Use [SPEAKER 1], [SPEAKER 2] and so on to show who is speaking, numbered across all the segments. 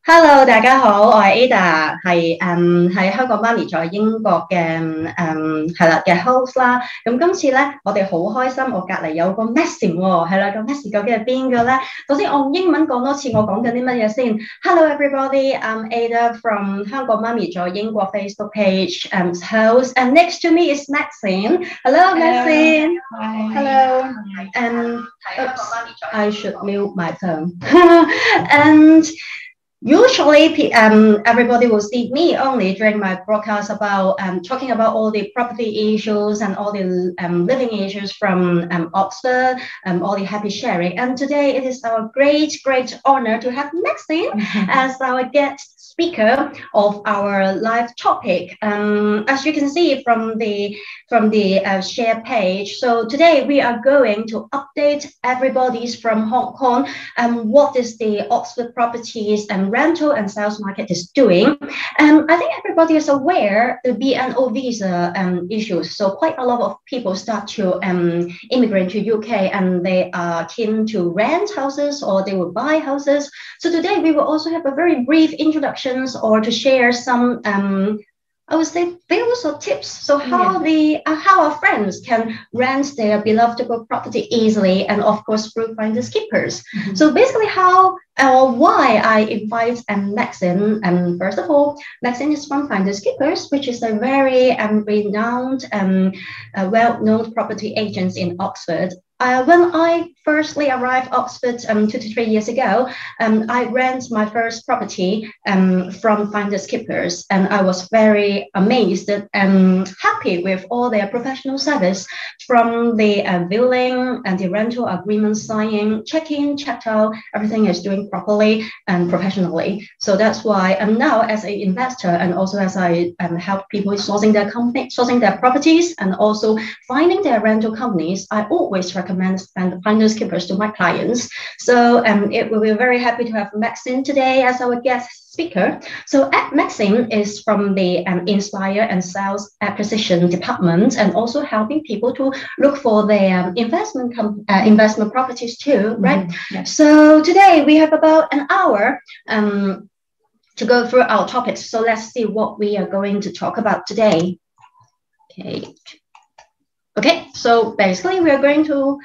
[SPEAKER 1] Hello，大家好，我係 Ada，係香港媽咪在英國嘅host 啦。咁今次咧，我哋好開心，我隔離有個 Maxine 喎，係啦，個 Maxine 究竟係邊個咧？首先我用英文講多次，我講緊啲乜嘢先 ？Hello everybody, I'm Ada from 香港媽咪在英國 Facebook page host, and next to me is Maxine. Hello, Maxine.
[SPEAKER 2] Hi.
[SPEAKER 1] Hello. I should mute my phone. And usually, everybody will see me only during my broadcast about talking about all the property issues and all the living issues from Oxford, all the happy sharing. And today it is our great honor to have Maxine as our guest speaker of our live topic. As you can see from the share page, so today we are going to update everybody's from Hong Kong what is the Oxford properties and rental and sales market is doing. I think everybody is aware the BNO visa issues. So quite a lot of people start to immigrate to UK and they are keen to rent houses or they will buy houses. So today we will also have a very brief introduction or to share some I would say views or tips. So how our friends can rent their beloved property easily, and of course through finders keepers. So basically how or why I invite Maxine. First of all, Maxine is from Finders Keepers, which is a very renowned well-known property agents in Oxford. When I firstly arrived Oxford 2 to 3 years ago, I rent my first property from Finders Keepers, and I was very amazed and happy with all their professional service, from the viewing and the rental agreement signing, check-in, check-out, everything is doing properly and professionally. So that's why I'm now as an investor and also as I help people sourcing their properties and also finding their rental companies, I always recommend Finders Keepers to my clients. So it will be very happy to have Maxine today as our guest speaker. So Maxine is from the Inspire and Sales Acquisition Department and also helping people to look for their investment properties too, right?
[SPEAKER 2] Yes.
[SPEAKER 1] So today we have about an hour to go through our topics. So let's see what we are going to talk about today. Okay, so basically we are going to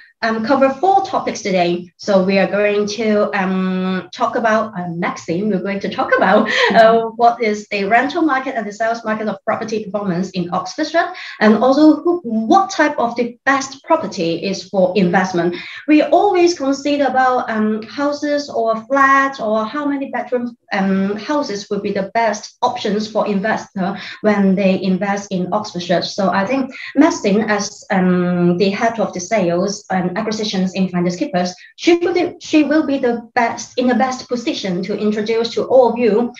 [SPEAKER 1] cover 4 topics today. So we are going to talk about Maxine. We're going to talk about what is the rental market and the sales market of property performance in Oxfordshire, and also what type of the best property is for investment. We always consider about houses or flats or how many bedroom houses would be the best options for investor when they invest in Oxfordshire. So I think Maxine, as the head of the sales and acquisitions in Finders Keepers, she will be the best in the best position to introduce to all of you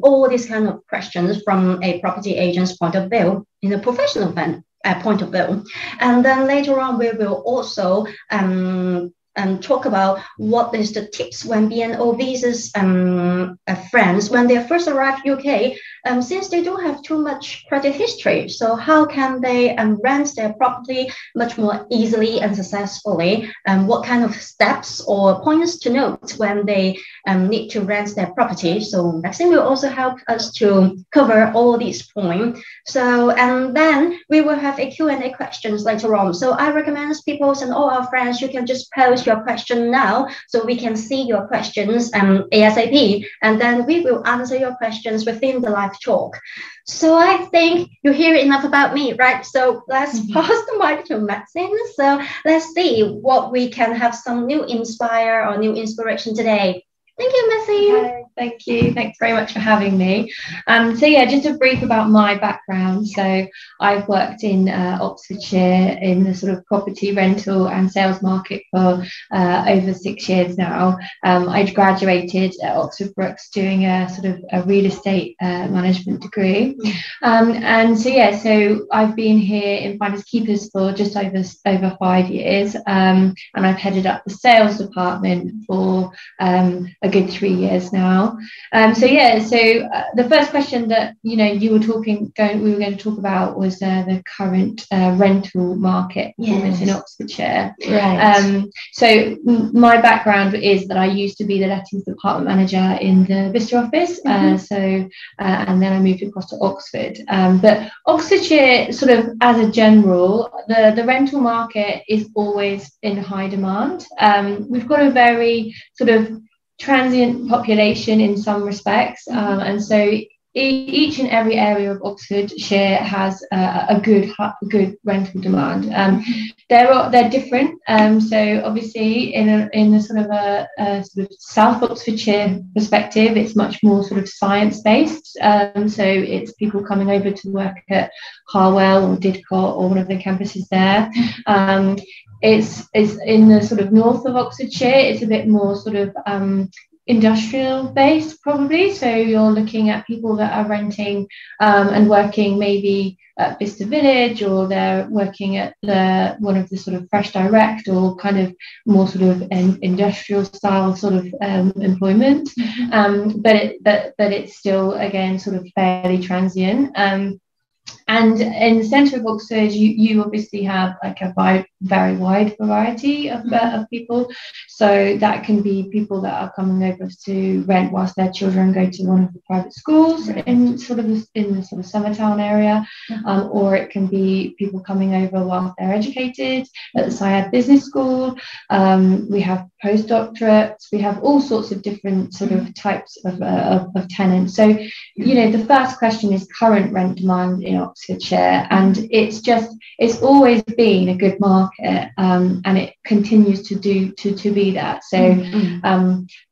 [SPEAKER 1] all these kind of questions from a property agent's point of view, in a professional point of view. And then later on we will also talk about what is the tips when BNO visas friends when they first arrive UK, since they don't have too much credit history. So how can they rent their property much more easily and successfully? What kind of steps or points to note when they need to rent their property? So Maxine will also help us to cover all these points. So and then we will have a Q&A questions later on. So I recommend people and all our friends, you can just post your question now so we can see your questions ASAP, and then we will answer your questions within the live talk. So I think you hear enough about me, right? So let's pass the mic to Maxine. So let's see what we can have some new inspire or new inspiration today. Thank you, Maxine.
[SPEAKER 2] Hi, thank you. Thanks very much for having me. So yeah, just a brief about my background. So I've worked in Oxfordshire in the sort of property rental and sales market for over 6 years now. I graduated at Oxford Brookes doing a sort of a real estate management degree. And so yeah, so I've been here in Finders Keepers for just over 5 years. And I've headed up the sales department for a good 3 years now. So the first question that we were going to talk about was the current rental market performance in Oxfordshire.
[SPEAKER 1] Right.
[SPEAKER 2] So my background is that I used to be the lettings department manager in the Vista office. And then I moved across to Oxford. But Oxfordshire, sort of as a general, the rental market is always in high demand. We've got a very sort of transient population in some respects, and so each and every area of Oxfordshire has a good rental demand. They're different. So obviously in a sort of a sort of South Oxfordshire perspective, it's much more sort of science based. So it's people coming over to work at Harwell or Didcot or one of the campuses there. It's in the sort of north of Oxfordshire. It's a bit more sort of industrial based probably, so you're looking at people that are renting and working maybe at Vista Village, or they're working at one of the sort of Fresh Direct or kind of more sort of industrial style sort of employment. But it's still again sort of fairly transient. And in the centre of Oxford, you obviously have like a very wide variety of people. So that can be people that are coming over to rent whilst their children go to one of the private schools in the sort of Summertown area, or it can be people coming over whilst they're educated at the Syed Business School. We have postdoctorates. We have all sorts of different sort of types of tenants. So the first question is current rent demand in Oxfordshire, and it's always been a good market, and it continues to be that. So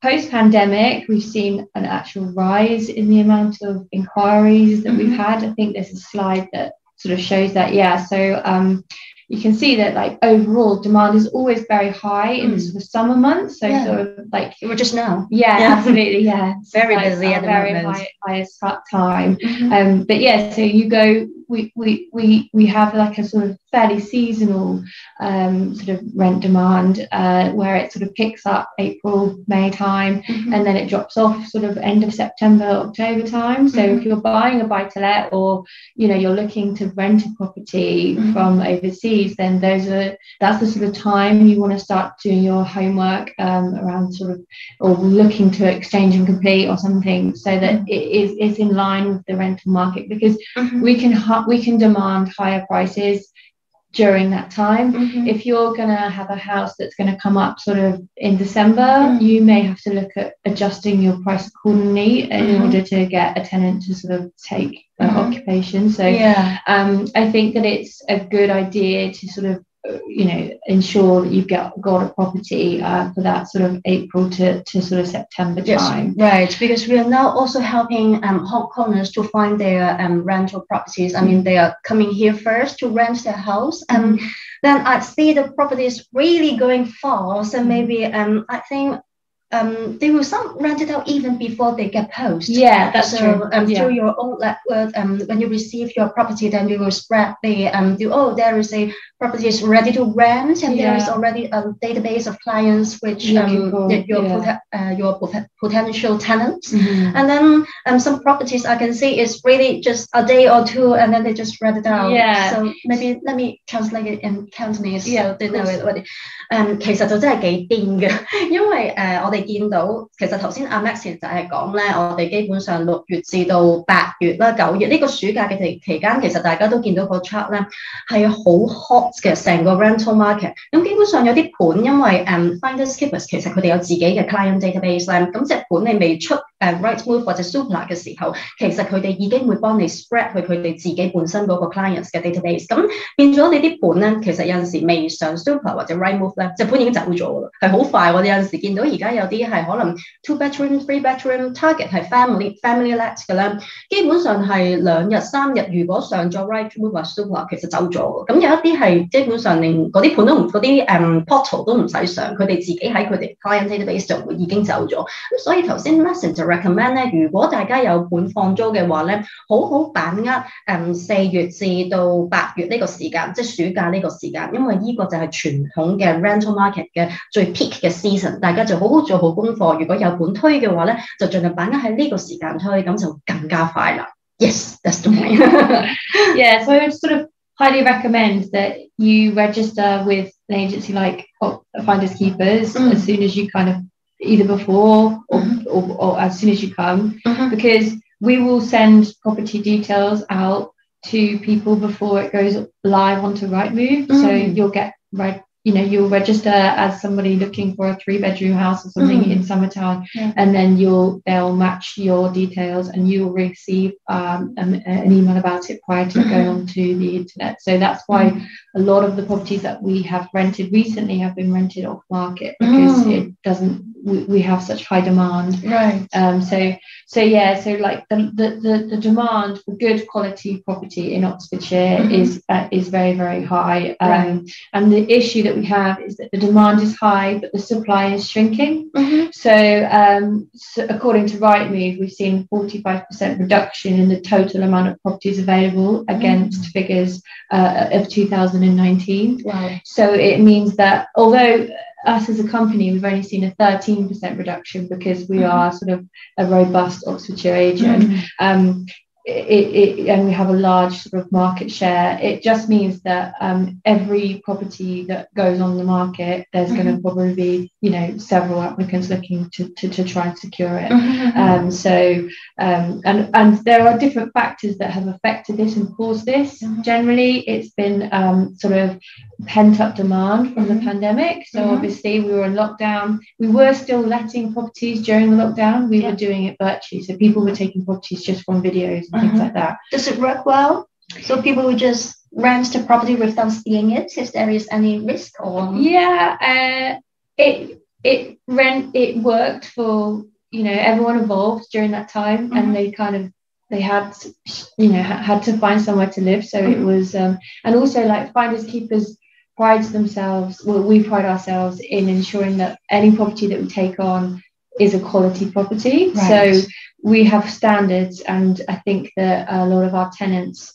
[SPEAKER 2] post pandemic, we've seen an actual rise in the amount of inquiries that we've had. I think there's a slide that sort of shows that. So you can see that like overall demand is always very high in the sort of summer months. So sort of like
[SPEAKER 1] we're just now.
[SPEAKER 2] Absolutely,
[SPEAKER 1] very
[SPEAKER 2] like
[SPEAKER 1] busy at the
[SPEAKER 2] very
[SPEAKER 1] moment.
[SPEAKER 2] highest time. But so you go. We have like a sort of fairly seasonal sort of rent demand where it sort of picks up April, May time, and then it drops off sort of end of September, October time. So if you're buying a buy-to-let, or you're looking to rent a property from overseas, then that's the sort of time you want to start doing your homework around sort of, or looking to exchange and complete or something, so that it's in line with the rental market, because we can demand higher prices during that time. If you're going to have a house that's going to come up sort of in December, you may have to look at adjusting your price accordingly in order to get a tenant to sort of take occupation. So I think that it's a good idea to sort of ensure that you've got a property for that sort of April to sort of September time.
[SPEAKER 1] Right, because we are now also helping Hong Kongers to find their rental properties. I mean, they are coming here first to rent their house, and then I see the properties really going fast, and maybe I think they will some rent it out even before they get post.
[SPEAKER 2] That's true.
[SPEAKER 1] Through your own network, when you receive your property, then you will spread the there is a property is ready to rent, and there is already a database of clients which your potential tenants. And then some properties I can see is really just a day or two, and then they just rent it out. So maybe let me translate it in Cantonese so they know it. 其實就真係幾癲嘅，因為我哋見到其實頭先阿 Max 就係講咧，我哋基本上6月至到8月啦、9月呢個暑假嘅期間，其實大家都見到個 chart 咧係好 hot 嘅成個 rental market。咁基本上有啲盤，因為Finders Keepers 其實佢哋有自己嘅 client database 咧，咁隻盤你未出Rightmove 或者 Zoopla 嘅時候，其實佢哋已經會幫你 spread 去佢哋自己本身嗰個 clients 嘅 database。咁變咗你啲盤咧，其實有陣時未上 Zoopla 或者 Rightmove 咧，隻盤已經走咗啦，係好快。我哋有陣時見到而家有啲係可能 2 bedroom、3 bedroom target 係 family let 嘅咧，基本上係2日3日，如果上咗 Rightmove 或 Zoopla， 其實走咗。咁有一啲係基本上連嗰啲盤都唔嗰啲portal 都唔使上，佢哋自己喺佢哋 client database 就會已經走咗。咁所以頭先 Messenger recommend 咧，如果大家有本放租嘅話咧，好好把握4月至到8月呢個時間，即係暑假呢個時間，因為呢個就係傳統嘅 rental market 嘅最 peak 嘅 season， 大家就好好做好功課。如果有本推嘅話咧，就盡量把握喺呢個時間推，咁就更加快啦。Yes, that's the point.
[SPEAKER 2] Yeah, so I would sort of highly recommend that you register with an agency like Finders Keepers as soon as you kind of either before or as soon as you come, because we will send property details out to people before it goes live onto Rightmove. So you'll get you'll register as somebody looking for a 3-bedroom house or something in Summertown, and then they'll match your details and you'll receive an email about it prior to going onto the internet. So that's why a lot of the properties that we have rented recently have been rented off market, because it doesn't, we have such high demand.
[SPEAKER 1] Right.
[SPEAKER 2] So like the demand for good quality property in Oxfordshire is very, very high. And the issue that we have is that the demand is high, but the supply is shrinking. So according to Rightmove, we've seen 45% reduction in the total amount of properties available against figures of 2019.
[SPEAKER 1] Wow. So
[SPEAKER 2] it means that although us as a company, we've only seen a 13% reduction because we are sort of a robust Oxfordshire agent. And we have a large sort of market share. It just means that every property that goes on the market, there's going to probably be, several applicants looking to try and secure it. And there are different factors that have affected this and caused this. Generally, it's been sort of pent up demand from the pandemic. So obviously we were in lockdown. We were still letting properties during the lockdown. We were doing it virtually. So people were taking properties just from videos and things like that.
[SPEAKER 1] Does it work well? So people would just rent the property without seeing it, if there is any risk? Or
[SPEAKER 2] it worked for everyone involved during that time, and they had to find somewhere to live. So it was and also like Finders Keepers prides themselves, well, we pride ourselves in ensuring that any property that we take on is a quality property.
[SPEAKER 1] Right.
[SPEAKER 2] So we have standards, and I think that a lot of our tenants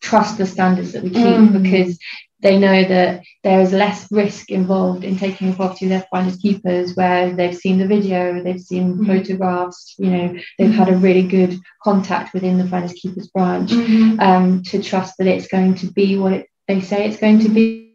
[SPEAKER 2] trust the standards that we keep, because they know that there is less risk involved in taking a property with Finders Keepers, where they've seen the video, they've seen photographs, they've had a really good contact within the Finders Keepers branch, to trust that it's going to be what they say it's going to be.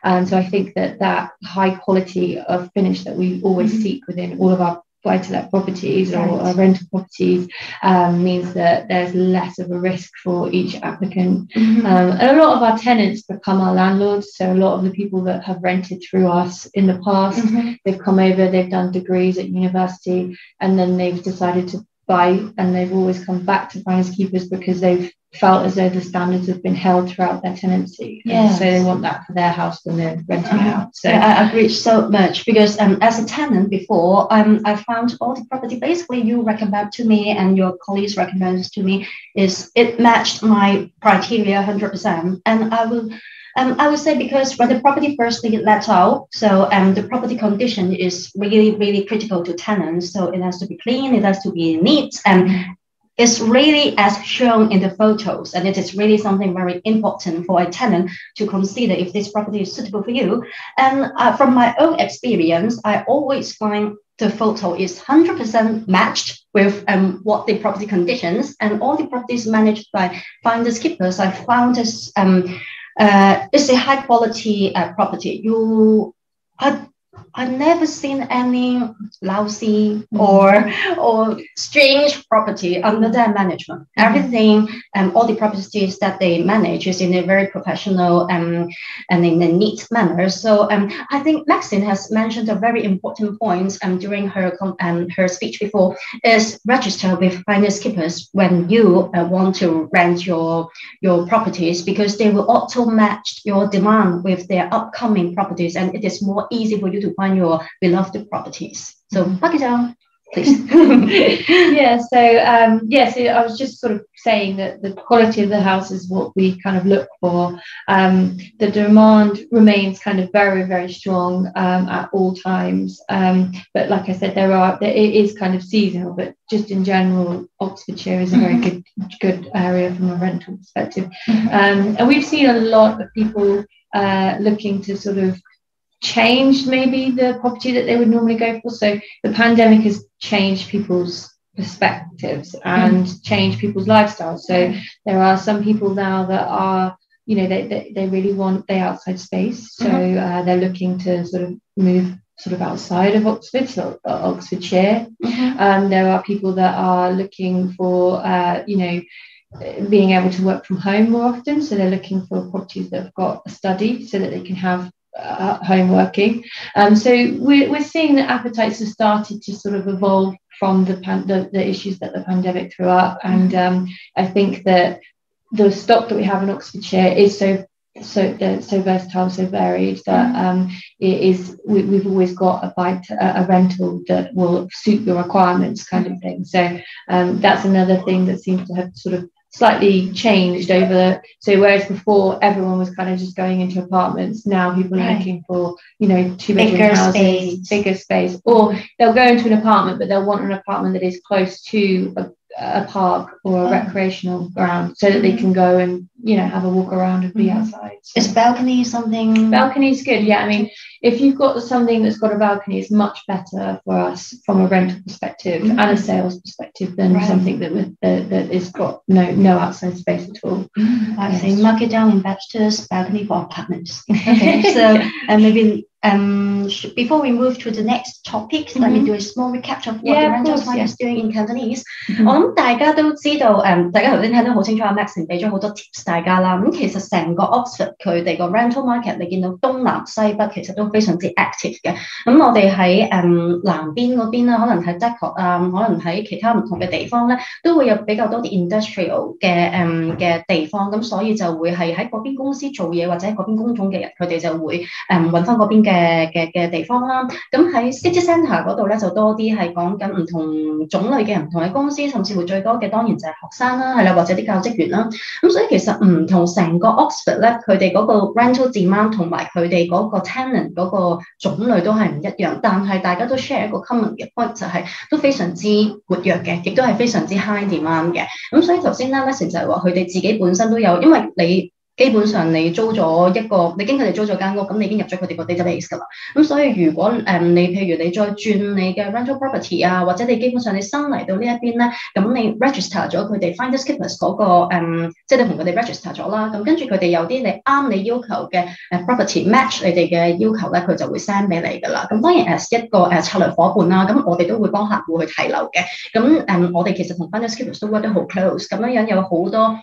[SPEAKER 2] And so I think that high quality of finish that we always seek within all of our buy-to-let properties or rental properties means that there's less of a risk for each applicant. And a lot of our tenants become our landlords. So a lot of the people that have rented through us in the past, they've come over, they've done degrees at university, and then they've decided to buy, and they've always come back to Finders Keepers because they've felt as though the standards have been held throughout their tenancy. So they want that for their house when they're renting out. So
[SPEAKER 1] I agree so much, because as a tenant before, I found all the property basically you recommend to me and your colleagues recommend to me is it matched my criteria 100%. And I would say because when the property firstly let out, so the property condition is really, really critical to tenants. So it has to be clean, it has to be neat, and it's really as shown in the photos. And it is really something very important for a tenant to consider if this property is suitable for you. And from my own experience, I always find the photo is 100% matched with what the property conditions, and all the properties managed by Finders Keepers, I found this it's a high quality property. I've never seen any lousy or strange property under their management. Everything, all the properties that they manage is in a very professional and in a neat manner. So I think Maxine has mentioned a very important point during her speech before, is register with Finders Keepers when you want to rent your properties, because they will auto match your demand with their upcoming properties, and it is more easy for you to find your beloved properties. So, Pak Giang. please.
[SPEAKER 2] Yeah, so I was just sort of saying that the quality of the house is what we kind of look for. The demand remains kind of very, very strong at all times. But like I said, it is kind of seasonal, but just in general, Oxfordshire is a very good area from a rental perspective. And we've seen a lot of people looking to sort of change maybe the property that they would normally go for. So the pandemic has changed people's perspectives and changed people's lifestyles. So there are some people now that are, you know, they really want the outside space. So they're looking to sort of move sort of outside of Oxford, so Oxfordshire. There are people that are looking for, you know, being able to work from home more often. So they're looking for properties that have got a study so that they can have home working. So we're seeing that appetites have started to sort of evolve from the issues that the pandemic threw up. And I think that the stock that we have in Oxfordshire is so versatile, so varied that we've always got a rental that will suit your requirements, kind of thing. So that's another thing that seems to have sort of slightly changed over. So whereas before everyone was kind of just going into apartments, now people are looking for, you know, 2-bedroom houses, bigger space, or they'll go into an apartment, but they'll want an apartment that is close to a park or a recreational ground so that they can go and, you know, have a walk around and be outside. So.
[SPEAKER 1] Is balcony something?
[SPEAKER 2] Balcony is good, yeah. I mean, if you've got something that's got a balcony, it's much better for us from a rental perspective and a sales perspective than something that is got no outside space at all.
[SPEAKER 1] I think mark it down investors, balcony for apartments. Okay, so maybe before we move to the next topic, let me do a small recap of what the rental market is doing in Cantonese. 我諗大家都知道，大家頭先聽得好清楚，阿 Maxine 俾咗好多 tips 大家啦。咁其實成個 Oxford 佢哋個 rental market，你見到東南西北其實都非常之 active 嘅。咁我哋喺南邊嗰邊啦，可能喺 Deptford 啊，可能喺其他唔同嘅地方咧，都會有比較多啲 industrial 嘅地方，咁所以就會係喺嗰邊公司做嘢或者喺嗰邊工種嘅人，佢哋就會揾翻嗰邊嘅地方啦。咁喺 City Centre 嗰度咧就多啲係講緊唔同種類嘅唔同嘅公司，甚至乎最多嘅當然就係學生啦，係啦，或者啲教職員啦。咁所以其實唔同成個 Oxford 咧，佢哋嗰個 rental demand 同埋佢哋嗰個 tenant 嗰個種類都係唔一樣，但係大家都 share 一個 common 嘅 point 就係都非常之活躍嘅，亦都係非常之 high demand 嘅。咁所以頭先咧 Leslie 就係話佢哋自己本身都有，因為你基本上你租咗一個，你經佢哋租咗間屋，咁你已經入咗佢哋個 database 㗎啦。咁所以如果你譬如你再轉你嘅 rental property 啊，或者你基本上你新嚟到呢一邊咧，咁你 register 咗佢哋 finders keepers 嗰個即係你同佢哋 register 咗啦。咁跟住佢哋有啲你啱你要求嘅property match 你哋嘅要求咧，佢就會 send 俾你㗎啦。咁當然一個策略夥伴啦，咁我哋都會幫客戶去睇樓嘅。咁我哋其實同 finders keepers 都 work 得好 close， 咁樣有好多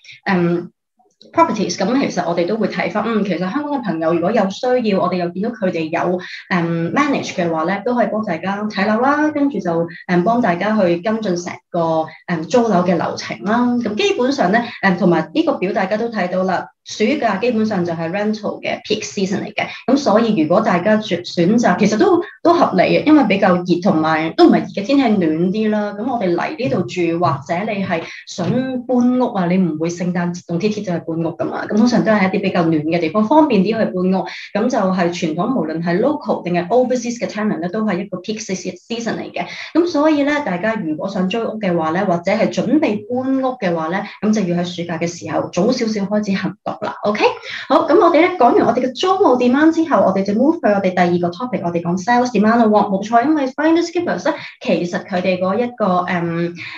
[SPEAKER 1] properties 咁其實我哋都會睇翻，其實香港嘅朋友如果有需要，我哋又見到佢哋有manage 嘅話咧，都可以幫大家睇樓啦，跟住就幫大家去跟進成個租樓嘅流程啦。咁基本上咧同埋呢個表大家都睇到啦，暑假基本上就係 rental 嘅 peak season 嚟嘅。咁所以如果大家選擇其實都合理嘅，因為比較熱同埋都唔係熱嘅天氣暖啲啦。咁我哋嚟呢度住或者你係想搬屋啊，你唔會聖誕節凍貼貼就係搬屋噶嘛。咁通常都係一啲比較暖嘅地方，方便啲去搬屋。咁就係傳統無論係 local 定係 overseas 嘅 tenant 咧，都係一個 peak season 嚟嘅。咁所以咧，大家如果想租屋嘅話咧，或者係準備搬屋嘅話咧，咁就要喺暑假嘅時候早少少開始行動啦。OK， 好，咁我哋咧講完我哋嘅租務 demand 之後，我哋就 move 去我哋第二個 topic， 我哋講 sales demand 啦。冇錯，因為 finders keepers 咧，其實佢哋嗰一個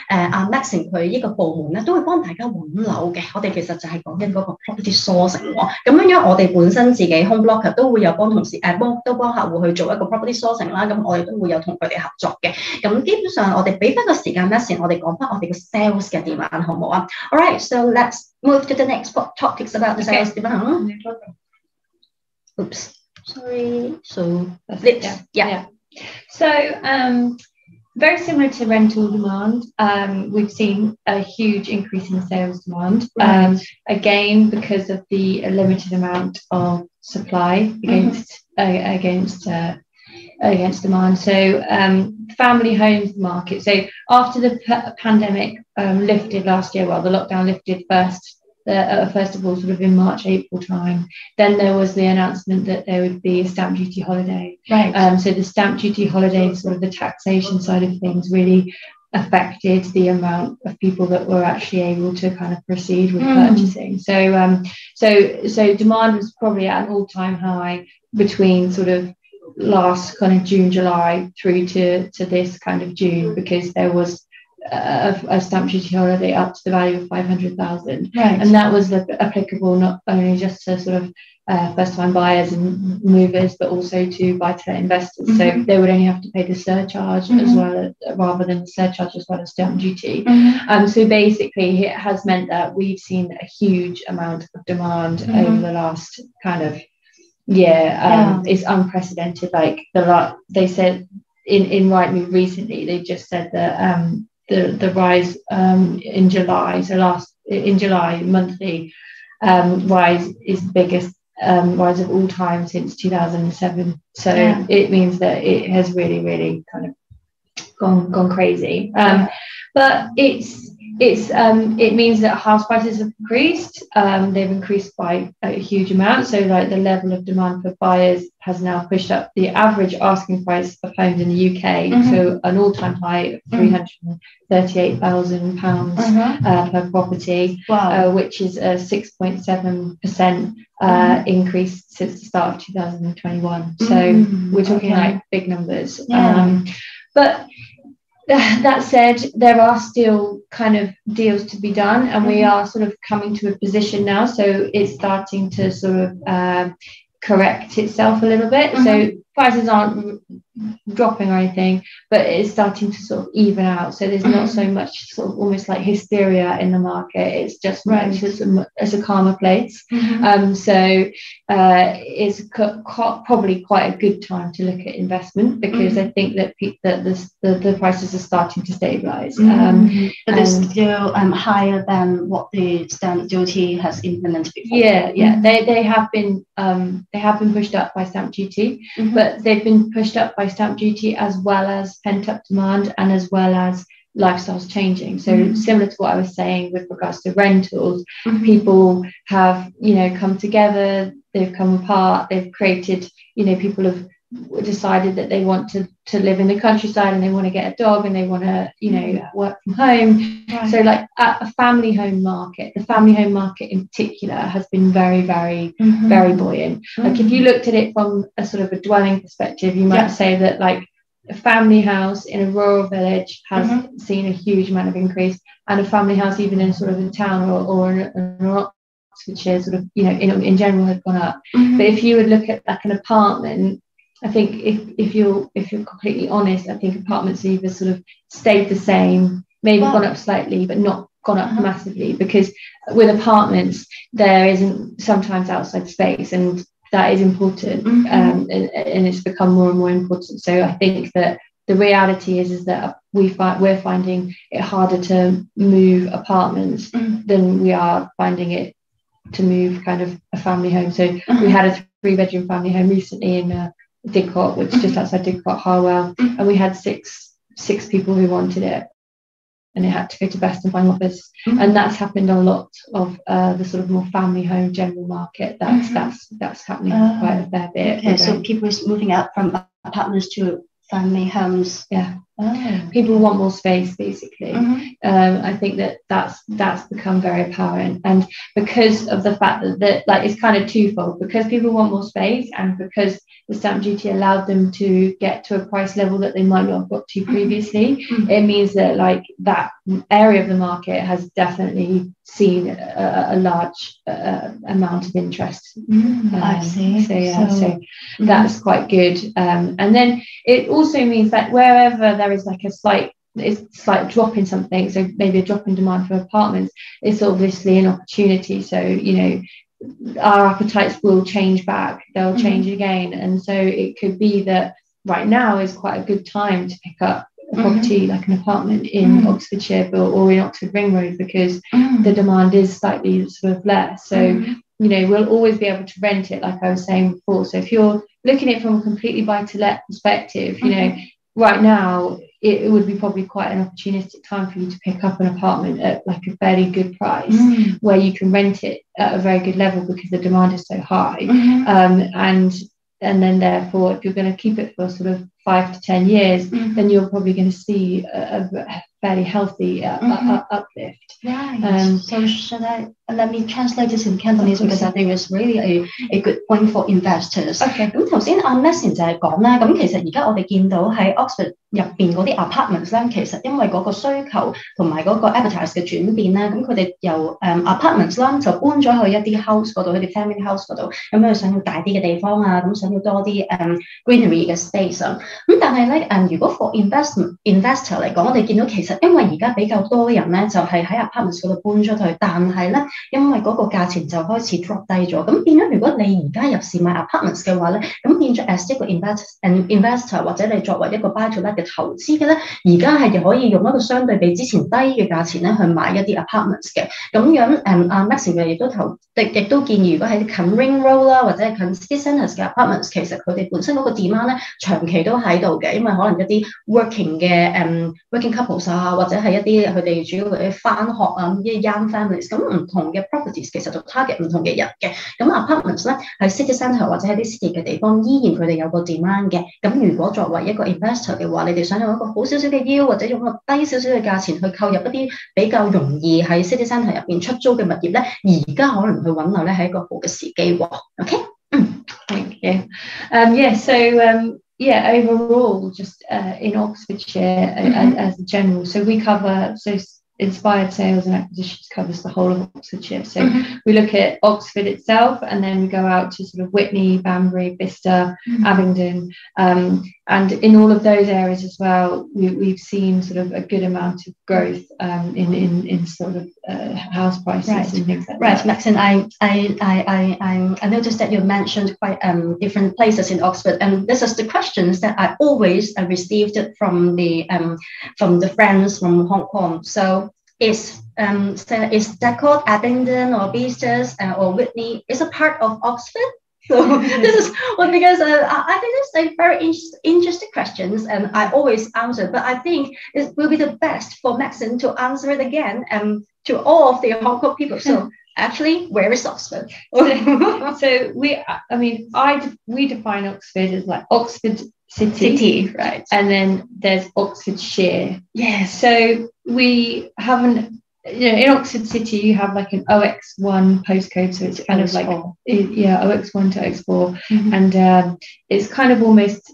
[SPEAKER 1] 阿 Maxine 佢呢個部門咧，都會幫大家揾樓嘅。我哋其實就係講緊嗰個 property sourcing 喎。咁樣我哋本身自己 Homeblogger 都會有幫同事都幫客戶去做一個 property sourcing 啦。咁我哋都會有同佢哋合作嘅。咁基本上我哋俾翻個時間 Maxine， 我哋講翻我哋嘅 sales 嘅 demand 好唔好啊 ？Alright, so let's move to the next topics about the sales demand. Oops, sorry. So yeah.
[SPEAKER 2] So very similar to rental demand, we've seen a huge increase in sales demand. Again, because of the limited amount of supply against demand. So family homes market. So after the pandemic lifted last year, well, the lockdown lifted first of all, sort of in March, April time, then there was the announcement that there would be a stamp duty holiday.
[SPEAKER 1] Right.
[SPEAKER 2] So the stamp duty holiday, sort of the taxation side of things, really affected the amount of people that were actually able to kind of proceed with purchasing. So demand was probably at an all-time high between sort of last kind of June, July through to this kind of June, because there was a stamp duty holiday up to the value of 500,000,
[SPEAKER 1] right.
[SPEAKER 2] And that was applicable not only just to sort of first-time buyers and movers, but also to buy-to-let investors. So they would only have to pay the surcharge as well, rather than the surcharge as well as stamp duty. So basically, it has meant that we've seen a huge amount of demand over the last kind of year. It's unprecedented. Like they said in Rightmove recently, they just said that the rise in July, in July monthly rise is the biggest rise of all time since 2007. So it means that it has really kind of gone crazy. But it means that house prices have increased. They've increased by a huge amount. So like the level of demand for buyers has now pushed up the average asking price of homes in the UK to an all-time high of £338,000 per property, which is a 6.7% increase since the start of 2021. So we're talking like big numbers. But that said, there are still kind of deals to be done, and we are sort of coming to a position now, so it's starting to sort of correct itself a little bit. So prices aren't dropping or anything, but it's starting to sort of even out. So there's not so much sort of almost like hysteria in the market. It's just it's a calmer place. So it's probably quite a good time to look at investment, because I think that the prices are starting to stabilize.
[SPEAKER 1] But it's still higher than what the stamp duty has implemented before.
[SPEAKER 2] They have been pushed up by stamp duty, but they've been pushed up by stamp duty as well as pent-up demand, and as well as lifestyles changing. So similar to what I was saying with regards to rentals, people have come together, they've come apart, they've created, people have decided that they want to live in the countryside, and they want to get a dog, and they want to work from home. So like at a family home market, the family home market in particular has been very very buoyant. Like if you looked at it from a sort of a dwelling perspective, you might say that like a family house in a rural village has seen a huge amount of increase, and a family house even in sort of a town or an Oxfordshire sort of in general has gone up. But if you would look at like an apartment, I think if you're completely honest, I think apartments have either sort of stayed the same, maybe gone up slightly, but not gone up massively, because with apartments there isn't sometimes outside space, and that is important, and it's become more and more important. So I think that the reality is that we're finding it harder to move apartments than we are finding it to move kind of a family home. So we had a 3-bedroom family home recently in Didcot, which is just outside Didcot, Harwell, and we had six people who wanted it, and it had to go to best and final offers. And that's happened on a lot of the sort of more family home general market. That's happening quite a fair bit.
[SPEAKER 1] Okay, so people is moving out from apartments to family homes.
[SPEAKER 2] People want more space, basically. I think that's become very apparent, and because of the fact that like it's kind of twofold, because people want more space, and because the stamp duty allowed them to get to a price level that they might not have got to previously. It means that like that area of the market has definitely seen a large amount of interest.
[SPEAKER 1] I see.
[SPEAKER 2] So that's quite good. And then it also means that wherever there is like a slight drop in something, so maybe a drop in demand for apartments, it's obviously an opportunity. So our appetites will change back, they'll change again, and so it could be that right now is quite a good time to pick up a property like an apartment in Oxfordshire or in Oxford Ring Road, because the demand is slightly sort of less. So we'll always be able to rent it, like I was saying before. So if you're looking at it from a completely buy-to-let perspective, you know, right now it would be probably quite an opportunistic time for you to pick up an apartment at like a fairly good price where you can rent it at a very good level because the demand is so high. And then therefore, if you're going to keep it for sort of 5 to 10 years, then you're probably going to see a fairly healthy uplift.
[SPEAKER 1] Right. So let me translate this in Cantonese because I think it's really a good point for investors.
[SPEAKER 2] Okay.
[SPEAKER 1] 咁頭先阿 Maxine 就係講啦，咁其實而家我哋見到喺 Oxford 入邊嗰啲 apartments 咧，其實因為嗰個需求同埋嗰個 appetite 嘅轉變咧，咁佢哋由apartments 啦就搬咗去一啲 house 嗰度，一啲 family house 嗰度，咁佢想要大啲嘅地方啊，咁想要多啲greenery 嘅 space 啊。咁但係咧如果 for investor 嚟講，我哋見到其實因為而家比較多人咧就係喺 apartments 嗰度搬出去，但係咧因為嗰個價錢就開始 drop 低咗，咁變咗如果你而家入市買 apartments 嘅話咧，咁變咗 as 一個 investor 或者你作為一個 buy to let 嘅投資嘅咧，而家係可以用一個相對比之前低嘅價錢咧去買一啲 apartments 嘅。咁樣阿 Maxine 亦都建議，如果喺近 Ring Road 啦或者係近 City Centres 嘅 apartments， 其實佢哋本身嗰個 demand 咧長期都喺度嘅，因為可能一啲 working couples 啊，或者係一啲佢哋主要嘅返學啊，一啲 young families， 咁唔同嘅 properties 其實就 target 唔同嘅人嘅。咁 apartments 咧喺 city centre 或者喺啲 city 嘅地方，依然佢哋有個 demand 嘅。咁如果作為一個 investor 嘅話，你哋想用一個好少少嘅 yield 或者用一個低少少嘅價錢去購入一啲比較容易喺 city centre 入邊出租嘅物業咧，而家可能去揾樓咧係一個好嘅時機喎。OK，
[SPEAKER 2] Thank you. Overall, just in Oxfordshire as a general, so we cover inspired sales and acquisitions covers the whole of Oxfordshire. So we look at Oxford itself, and then we go out to sort of Witney, Banbury, Bicester, Abingdon, and in all of those areas as well, we've seen sort of a good amount of growth in sort of house prices and things like that.
[SPEAKER 1] Right, Maxine, I noticed that you mentioned quite different places in Oxford, and this is the questions that I always received from the friends from Hong Kong. So is that called Abingdon or Bicester or Witney? Is a part of Oxford? So this is because I think it's a very interesting questions, and I always answer, but I think it will be the best for Maxine to answer it again to all of the Hong Kong people. So actually, where is Oxford?
[SPEAKER 2] So we define Oxford as like Oxford City,
[SPEAKER 1] right?
[SPEAKER 2] And then there's Oxfordshire.
[SPEAKER 1] Yes.
[SPEAKER 2] So we haven't. In Oxford City, you have like an OX1 postcode, so it's kind of like OX1 to OX4, and it's kind of almost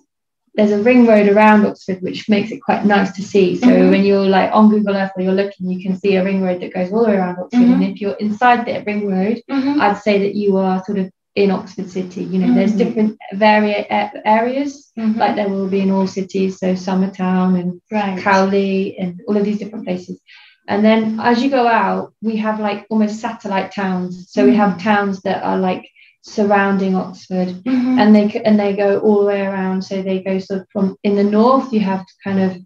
[SPEAKER 2] there's a ring road around Oxford, which makes it quite nice to see. So when you're like on Google Earth or you're looking, you can see a ring road that goes all the way around Oxford, and if you're inside that ring road, I'd say that you are sort of in Oxford City. There's different areas, like there will be in all cities, so Summertown and Cowley and all of these different places. And then as you go out, we have like almost satellite towns. So we have towns that are like surrounding Oxford, and they go all the way around. So they go sort of from in the north, you have kind of,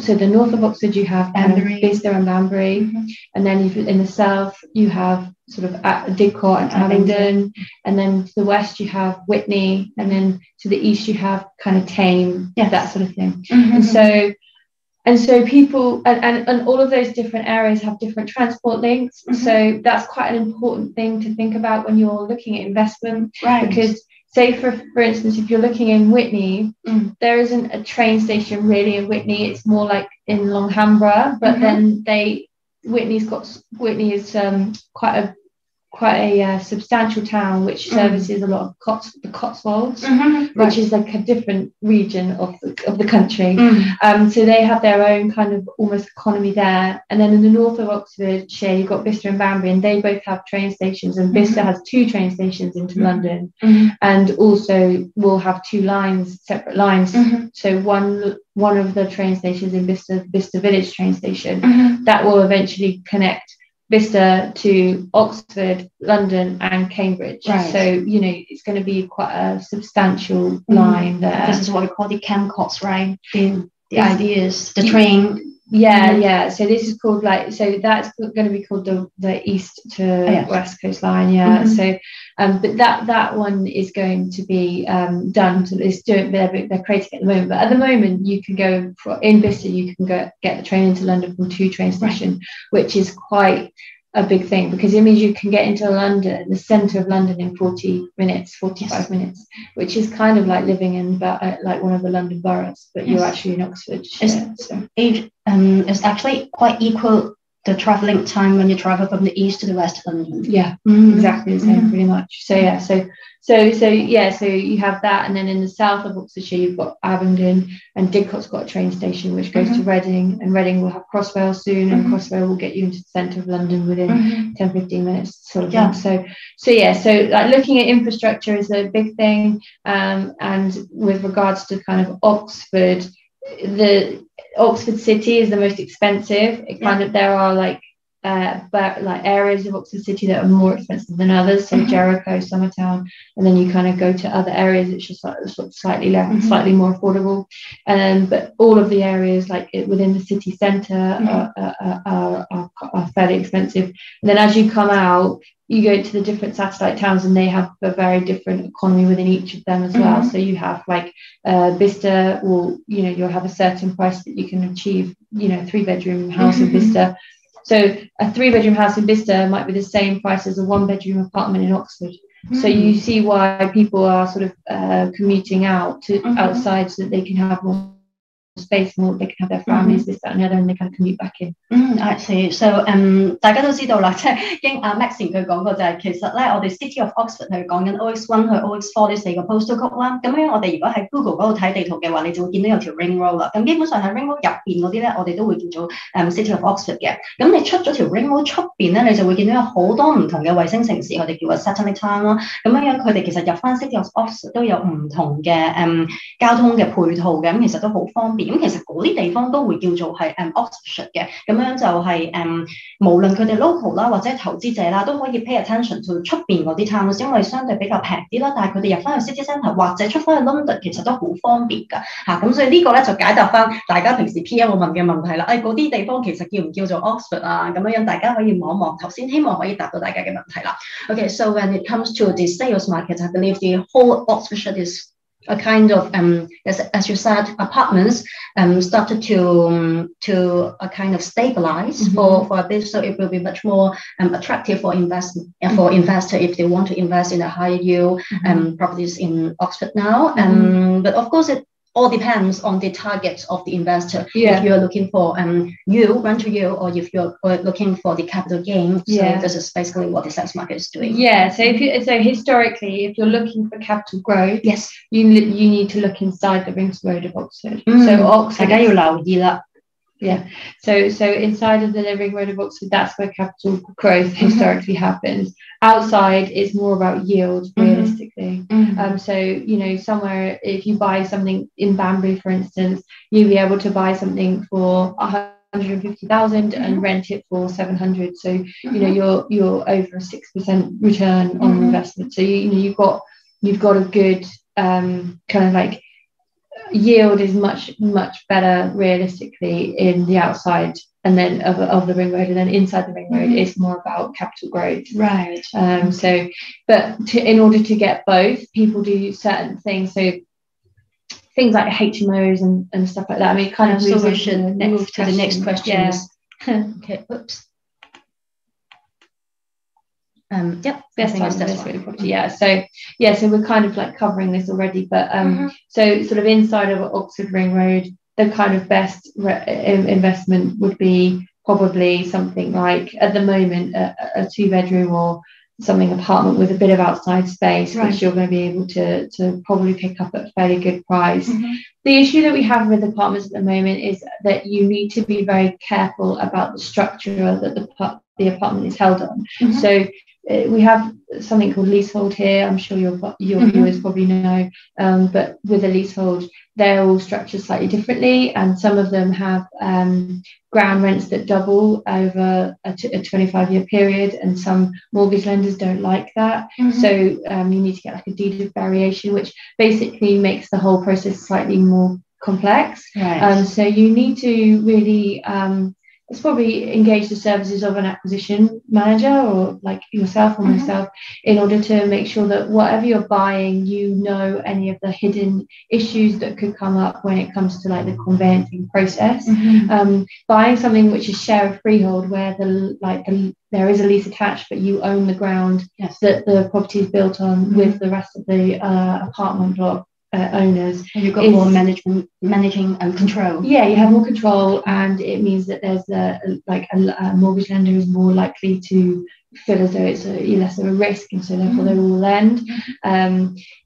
[SPEAKER 2] so the north of Oxford, you have Bicester and Banbury, and then in the south, you have sort of Didcot and Abingdon, and then to the west, you have Witney, and then to the east, you have kind of Tame, that sort of thing. And so people and all of those different areas have different transport links. So that's quite an important thing to think about when you're looking at investment. Right. Because say for instance, if you're looking in Witney, there isn't a train station really in Witney. It's more like in Longhambra. But then Witney is quite a substantial town which services a lot of the Cotswolds, which is like a different region of the country. So they have their own kind of almost economy there. And then in the north of Oxfordshire, you've got Bicester and Banbury, and they both have train stations. And Bicester has 2 train stations into London, and also will have 2 separate lines. So one of the train stations in Bicester Village train station, that will eventually connect Bicester to Oxford, London and Cambridge. Right. So, it's going to be quite a substantial line there.
[SPEAKER 1] This is what we call the Camcots, right? The ideas, the train
[SPEAKER 2] Yeah. So this is called so that's going to be called the east to west coastline. Yeah. So but that one is going to be done. So they're creating at the moment. But at the moment, you can go in Bicester. You can get the train into London from 2 train stations, which is quite a big thing, because it means you can get into London, the centre of London, in 45 minutes, which is kind of like living in like one of the London boroughs, but you're actually in Oxford.
[SPEAKER 1] It's actually quite equal the travelling time when you travel from the east to the west of London.
[SPEAKER 2] Yeah, exactly the same, pretty much. So you have that, and then in the south of Oxfordshire you've got Abingdon, and Didcot's got a train station which goes to Reading, and Reading will have Crossrail soon, and Crossrail will get you into the centre of London within 10-15 minutes sort of thing. So like looking at infrastructure is a big thing, and with regards to kind of Oxford, the Oxford City is the most expensive. There are like areas of Oxford City that are more expensive than others, so Jericho, Summertown, and then you kind of go to other areas which are sort of slightly less, slightly more affordable. But all of the areas like within the city centre are fairly expensive. And then as you come out, you go to the different satellite towns, and they have a very different economy within each of them as well. So you have like Bicester, you'll have a certain price that you can achieve, 3-bedroom house in Bicester. So a 3-bedroom house in Bicester might be the same price as a 1-bedroom apartment in Oxford. So you see why people are sort of commuting out to outside, so that they can have more space, more they can have their families, this, that and the other, and they kind of commute back in.
[SPEAKER 1] I see. So 大家都知道啦，即係經阿 Maxine 佢講過就係其實咧，我哋 City of Oxford 係講緊 OX1 去 OX4 呢4個 postal code 啦。咁樣我哋如果喺 Google 嗰度睇地圖嘅話，你就會見到有條 ring road 啦。咁基本上喺 ring road 入邊嗰啲咧，我哋都會叫做City of Oxford 嘅。咁你出咗條 ring road 出邊咧，你就會見到有好多唔同嘅衛星城市，我哋叫做 satellite town 啦。咁樣佢哋其實入翻 City of Oxford 都有唔同嘅交通嘅配套嘅，咁其實都好方便。咁其實嗰啲地方都會叫做係Oxfordshire 嘅，咁樣就係無論佢哋 local 啦或者投資者啦，都可以 pay attention to 出邊嗰啲 towns， 因為相對比較平啲啦，但係佢哋入翻去 city centre 或者出翻去 London 其實都好方便㗎嚇，咁所以呢個咧就解答翻大家平時 PM 會問嘅問題啦。嗰啲地方其實叫唔叫做 Oxford 啊？咁樣大家可以望一望，頭先希望可以答到大家嘅問題啦。Okay, so when it comes to the sales market, I believe the whole Oxfordshire is a kind of as you said, apartments started to a kind of stabilize for a bit, so it will be much more attractive for investment for investor if they want to invest in a high yield properties in Oxford now. But of course it all depends on the target of the investor. If you're looking for rent to yield, or if you're looking for the capital gain. So this is basically what the sales market is doing.
[SPEAKER 2] So historically, if you're looking for capital growth, you need to look inside the rings road of Oxford. So Oxford,
[SPEAKER 1] 大家要留意啦。
[SPEAKER 2] So inside of the ring road of Oxford, that's where capital growth historically happens. Outside is more about yield, realistically. So somewhere, if you buy something in Banbury, for instance, you'll be able to buy something for 150,000 and rent it for 700. So you're over a 6% return on investment. So you've got a good kind of like yield is much better realistically in the outside and then of the ring road, and then inside the ring road is more about capital growth,
[SPEAKER 1] right?
[SPEAKER 2] In order to get both, people do certain things, so things like HMOs and stuff like that. I mean, kind of
[SPEAKER 1] so we should move to the next question. Okay, oops.
[SPEAKER 2] Best time to invest in property. So we're kind of like covering this already, but so sort of inside of Oxford Ring Road, the kind of best investment would be probably something like, at the moment, a 2-bedroom or something apartment with a bit of outside space, which you're going to be able to probably pick up at a fairly good price. The issue that we have with apartments at the moment is that you need to be very careful about the structure that the apartment is held on. So we have something called leasehold here. I'm sure your viewers probably know, but with a leasehold, they're all structured slightly differently, and some of them have ground rents that double over a 25-year period, and some mortgage lenders don't like that. So you need to get like a deed of variation, which basically makes the whole process slightly more complex.
[SPEAKER 1] Right.
[SPEAKER 2] So you need to really it's probably engage the services of an acquisition manager or like yourself or myself in order to make sure that whatever you're buying, you know any of the hidden issues that could come up when it comes to like the conveyancing process. Buying something which is share of freehold where there is a lease attached but you own the ground that the property is built on with the rest of the apartment block owners.
[SPEAKER 1] And you've got more managing and control.
[SPEAKER 2] Yeah, you have more control, and it means that there's a mortgage lender is more likely to feel as though it's less of a risk, and so therefore they will lend.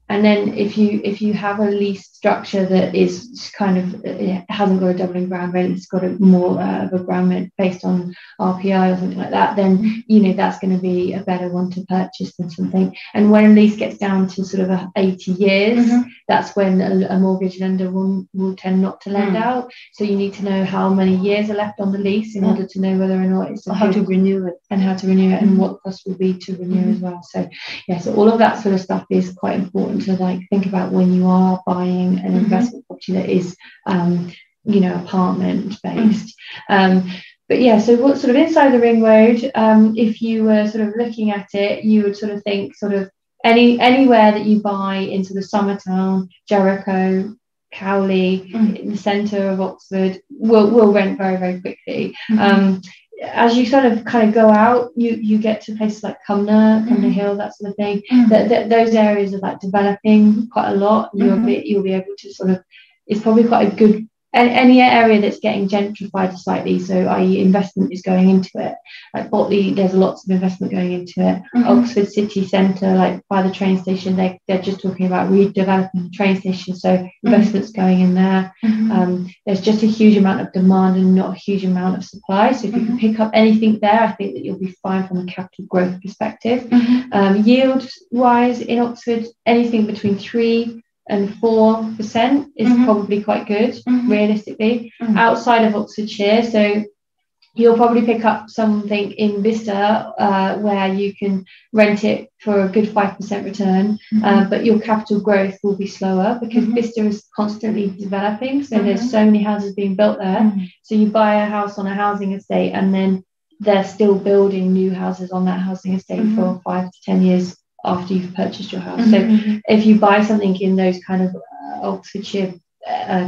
[SPEAKER 2] And then if you have a lease structure that is kind of it hasn't got a doubling ground rent, it's got a more of a ground rent based on RPI or something like that, then that's going to be a better one to purchase than something. And when a lease gets down to sort of 80 years, that's when a mortgage lender will tend not to lend out. So you need to know how many years are left on the lease in order to know whether or not it's
[SPEAKER 1] how to renew it
[SPEAKER 2] and what the cost will be to renew as well. So so all of that sort of stuff is quite important to like think about when you are buying an investment property that is apartment based. But yeah, so what sort of inside the ring road, if you were sort of looking at it, you would sort of think sort of anywhere that you buy in sort of Summertown, Jericho, Cowley, in the centre of Oxford will rent very, very quickly. As you sort of kind of go out, you get to places like Cumnor Hill, that sort of thing. Those areas are like developing quite a lot. You'll be able to sort of, it's probably quite a good, any area that's getting gentrified slightly, so i.e. investment is going into it. Like Botley, there's lots of investment going into it. Oxford city centre, like by the train station, they're just talking about redeveloping the train station, so investment's going in there. There's just a huge amount of demand and not a huge amount of supply, so if you can pick up anything there, I think that you'll be fine from a capital growth perspective. Yield wise in Oxford, anything between 3% and 4% is probably quite good realistically. Outside of Oxfordshire, so you'll probably pick up something in Bicester where you can rent it for a good 5% return, but your capital growth will be slower because Bicester is constantly developing, so there's so many houses being built there. So you buy a house on a housing estate and then they're still building new houses on that housing estate for 5 to 10 years after you've purchased your house. So if you buy something in those kind of Oxfordshire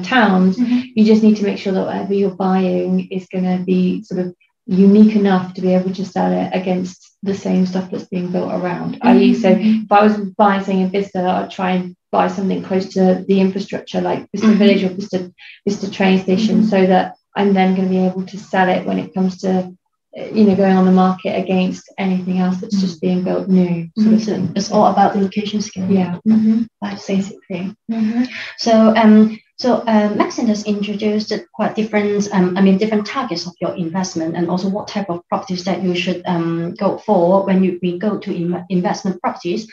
[SPEAKER 2] towns, you just need to make sure that whatever you're buying is going to be sort of unique enough to be able to sell it against the same stuff that's being built around. I.e., so if I was buying something in Bicester, I'd try and buy something close to the infrastructure like Bicester Village or Bicester train station, so that I'm then going to be able to sell it when it comes to going on the market against anything else that's just being built new.
[SPEAKER 1] It's all about the location scale.
[SPEAKER 2] Yeah,
[SPEAKER 1] basically. So Maxine has introduced quite different targets of your investment, and also what type of properties that you should go for when we go to investment properties.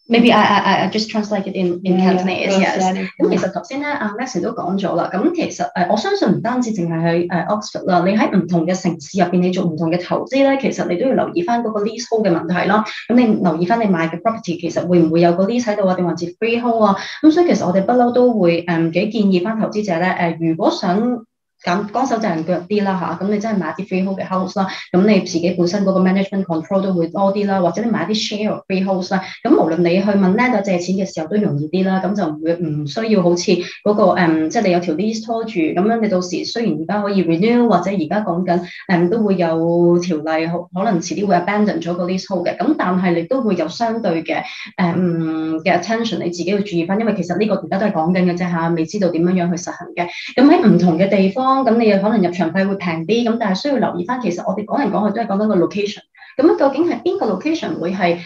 [SPEAKER 1] Maybe I just translate it in Cantonese. Yes. 咁其實頭先咧，阿 Maxine 都講咗啦。咁其實我相信唔單止淨係喺Oxford 啦，你喺唔同嘅城市入邊，你做唔同嘅投資咧，其實你都要留意翻嗰個 leasehold 嘅問題啦。咁你留意翻你買嘅 property 其實會唔會有個 lease 喺度啊，定還是 freehold 啊？咁所以其實我哋不嬲都會幾建議翻投資者咧如果想乾手淨腳啲啦咁你真係買啲 freehold 嘅 house 啦，咁你自己本身嗰個 management control 都會多啲啦，或者你買啲 share of freehold 啦，咁無論你去問 lender 借錢嘅時候都容易啲啦，咁就唔需要好似嗰個即係你有條 lease 拖住，咁樣你到時雖然而家可以 renew 或者而家講緊都會有條例可能遲啲會 abandon 咗個 leasehold 嘅，咁但係你都會有相對嘅嘅 attention， 你自己要注意翻，因為其實呢個而家都係講緊嘅啫未知道點樣去實行嘅，咁喺唔同嘅地方。咁你可能入場費會平啲，咁但係需要留意翻，其實我哋講嚟講去都係講緊個 location。咁究竟係邊個 location 會係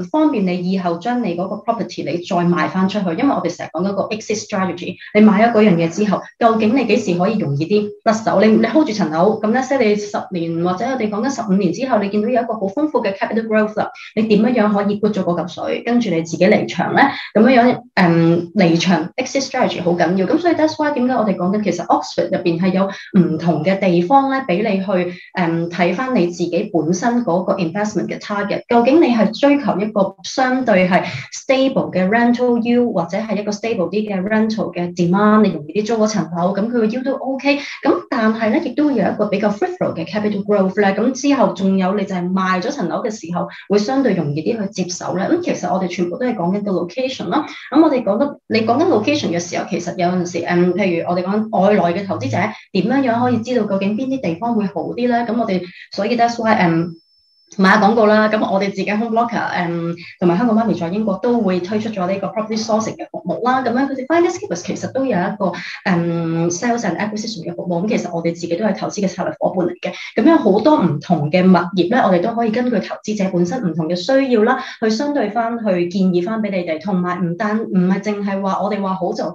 [SPEAKER 1] 方便你以後將你嗰個 property 你再賣翻出去？因為我哋成日講緊個 exit strategy， 你買咗嗰樣嘢之後，究竟你幾時可以容易啲甩手？你 hold 住層樓，咁咧即係你10年或者我哋講緊15年之後，你見到有一個好豐富嘅 capital growth 啦，你點樣可以 put 咗嗰嚿水，跟住你自己離場咧？咁樣離場 exit strategy 好緊要。咁所以 that's why 點解我哋講緊其實 Oxford 入邊係有唔同嘅地方咧，俾你去睇翻你自己本身嗰嗰個 investment 嘅 target， 究竟你係追求一個相對係 stable 嘅 rental yield， 或者係一個 stable 啲嘅 rental 嘅 demand， 你容易啲租嗰層樓，咁佢嘅 yield 都 OK， 咁但係咧亦都會有一個比較 fruitful 嘅 capital growth 咧，咁之後仲有你就係賣咗層樓嘅時候會相對容易啲去接手咧，咁其實我哋全部都係講緊個 location 啦，咁我哋你講緊 location 嘅時候，其實有陣時譬如我哋講外來嘅投資者點樣可以知道究竟邊啲地方會好啲咧？咁我哋所以 that's why 買下廣告啦，咁我哋自己 Homeblogger 同埋香港媽咪在英國都會推出咗呢個 property sourcing 嘅服務啦。咁樣佢哋 Finders Keepers 其實都有一個sales and acquisition 嘅服務。咁其實我哋自己都係投資嘅策略夥伴嚟嘅。咁有好多唔同嘅物業咧，我哋都可以根據投資者本身唔同嘅需要啦，去相對翻去建議翻俾你哋。同埋唔係淨係話我哋話好就好，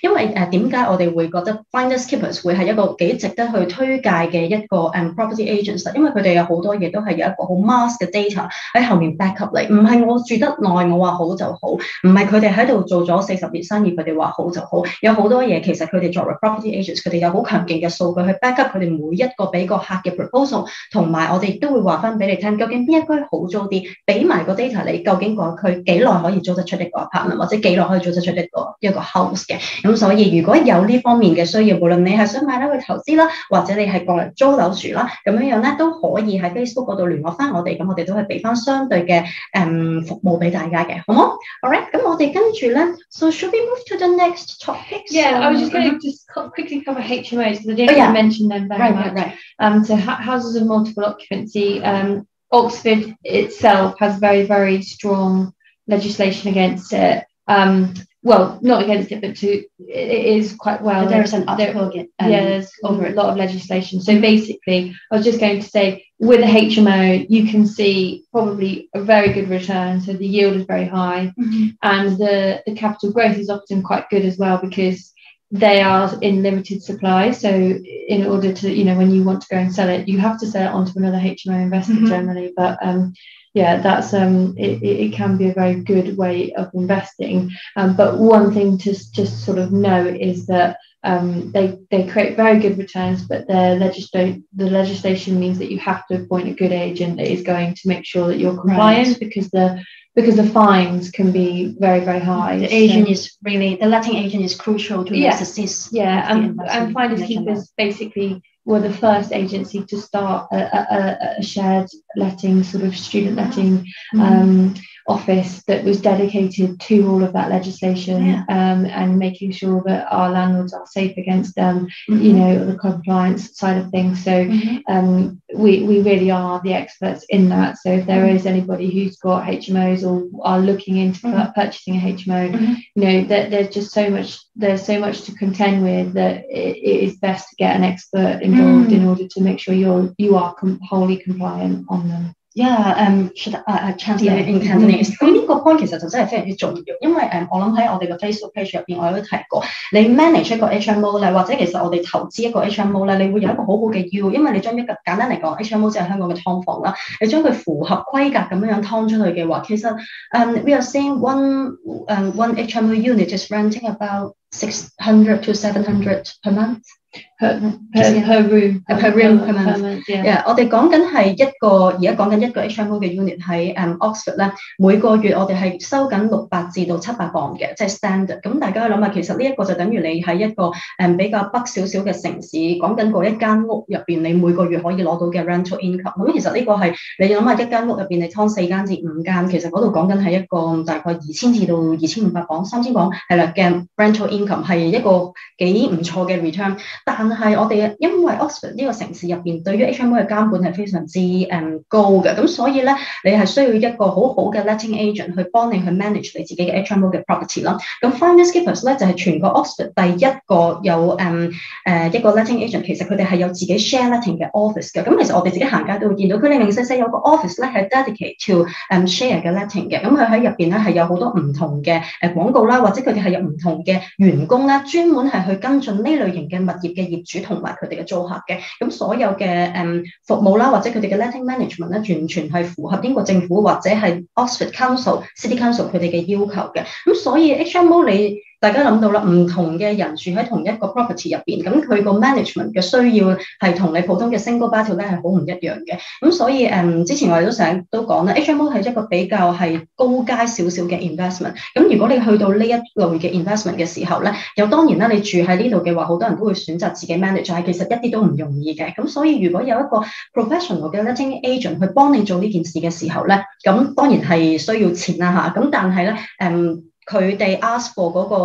[SPEAKER 1] 因為點解我哋會覺得 Finders Keepers 會係一個幾值得去推介嘅一個property agents， 因為佢哋有好多嘢都係有一個好mass 嘅 data 喺後面 back up 嚟，唔係我住得耐我話好就好，唔係佢哋喺度做咗40年生意佢哋話好就好，有好多嘢其實佢哋作為 property agents 佢哋有好強勁嘅數據去 back up 佢哋每一個俾個客嘅 proposal， 同埋我哋都會話翻俾你聽，究竟邊一區好租啲，俾埋個 data 你究竟個區幾耐可以租得出一個 apartment， 或者幾耐可以租得出一個 house 嘅。咁所以如果有呢方面嘅需要，無論你係想買樓去投資啦，或者你係過嚟租樓住啦，咁樣咧都可以喺 Facebook 嗰度聯絡翻我哋，咁我哋都係俾翻相對嘅服務俾大家嘅，好冇 ？Alright， 咁我哋跟住咧 ，so should we move to the next topic?
[SPEAKER 2] Yeah, I was just going to just quickly cover HMOs because I didn't mention them very much.
[SPEAKER 1] Right.
[SPEAKER 2] So houses of multiple occupancy. Oxford itself has very, very strong legislation against it. Well, not against it, but it is quite well.
[SPEAKER 1] There is an article again.
[SPEAKER 2] There's a lot of legislation. So basically, I was just going to say, with a HMO, you can see probably a very good return. So the yield is very high, and the capital growth is often quite good as well because they are in limited supply. So in order to, when you want to go and sell it, you have to sell it onto another HMO investor generally. But yeah, that's it can be a very good way of investing. But one thing to just sort of know is that they create very good returns, but the legislation means that you have to appoint a good agent that is going to make sure that you're compliant, because the fines can be very, very high.
[SPEAKER 1] The letting agent is crucial to assist.
[SPEAKER 2] Yeah, and Finders Keepers basically were the first agency to start a shared letting, sort of student letting office that was dedicated to all of that legislation, and making sure that our landlords are safe against the compliance side of things. So we really are the experts in that. So if there is anybody who's got HMOs or are looking into purchasing a HMO, there's just so much to contend with that it is best to get an expert involved in order to make sure you are wholly compliant on them.
[SPEAKER 1] Yeah, should I translate in Cantonese？ 咁呢個 point 其實就真係非常之重要，因為我諗喺我哋嘅 Facebook page 入邊，我都提過，你 manage 一個 HMO 咧，或者其實我哋投資一個 HMO 咧，你會有一個好好嘅 yield， 因為你將一個簡單嚟講 HMO 即係香港嘅劏房啦，你將佢符合規格咁樣劏出去嘅話，其實we are seeing one HMO unit is renting about 600 to 700 per month。per
[SPEAKER 2] room
[SPEAKER 1] per month. Yeah, 我哋講緊係而家講緊一個 HMO 嘅 unit 喺Oxford 咧，每個月我哋係收緊600至到700磅嘅，即係 standard。咁大家諗下，其實呢一個就等於你喺一個比較北少少嘅城市，講緊嗰一間屋入邊，你每個月可以攞到嘅 rental income。咁其實呢個係你諗下，一間屋入邊你劏4間至5間，其實嗰度講緊係一個大概2000至到2500磅、3000磅係啦嘅 rental income， 係一個幾唔錯嘅 return。但係我哋因為 Oxford 呢個城市入邊對於 HMO 嘅監管係非常之高嘅，咁所以咧你係需要一個好好嘅 letting agent 去幫你去 manage 你自己嘅 HMO 嘅 property 啦。咁 Finders Keepers 咧就係全個 Oxford 第一個有一個 letting agent， 其實佢哋係有自己 share letting 嘅 office 嘅。咁其實我哋自己行街都會見到佢零零細細有個 office 咧係 dedicate to share 嘅 letting 嘅。咁佢喺入邊咧係有好多唔同嘅廣告啦，或者佢哋係有唔同嘅員工啦，專門係去跟進呢類型嘅物業嘅業主同埋佢哋嘅租客嘅，咁所有嘅服務啦，或者佢哋嘅 letting management 咧，完全係符合英國政府或者係 Oxford Council、City Council 佢哋嘅要求嘅。咁所以 HMO 大家諗到啦，唔同嘅人住喺同一個 property 入邊，咁佢個 management 嘅需要係同你普通嘅 single buy to let 係好唔一樣嘅。咁所以之前我哋成日都講啦 ，HMO 係一個比較係高階少少嘅 investment。咁如果你去到呢一類嘅 investment 嘅時候咧，又當然啦，你住喺呢度嘅話，好多人都會選擇自己 manage，但係其實一啲都唔容易嘅。咁所以如果有一個 professional 嘅 letting agent 去幫你做呢件事嘅時候咧，咁當然係需要錢啦嚇。咁但係咧佢哋 ask for 嗰個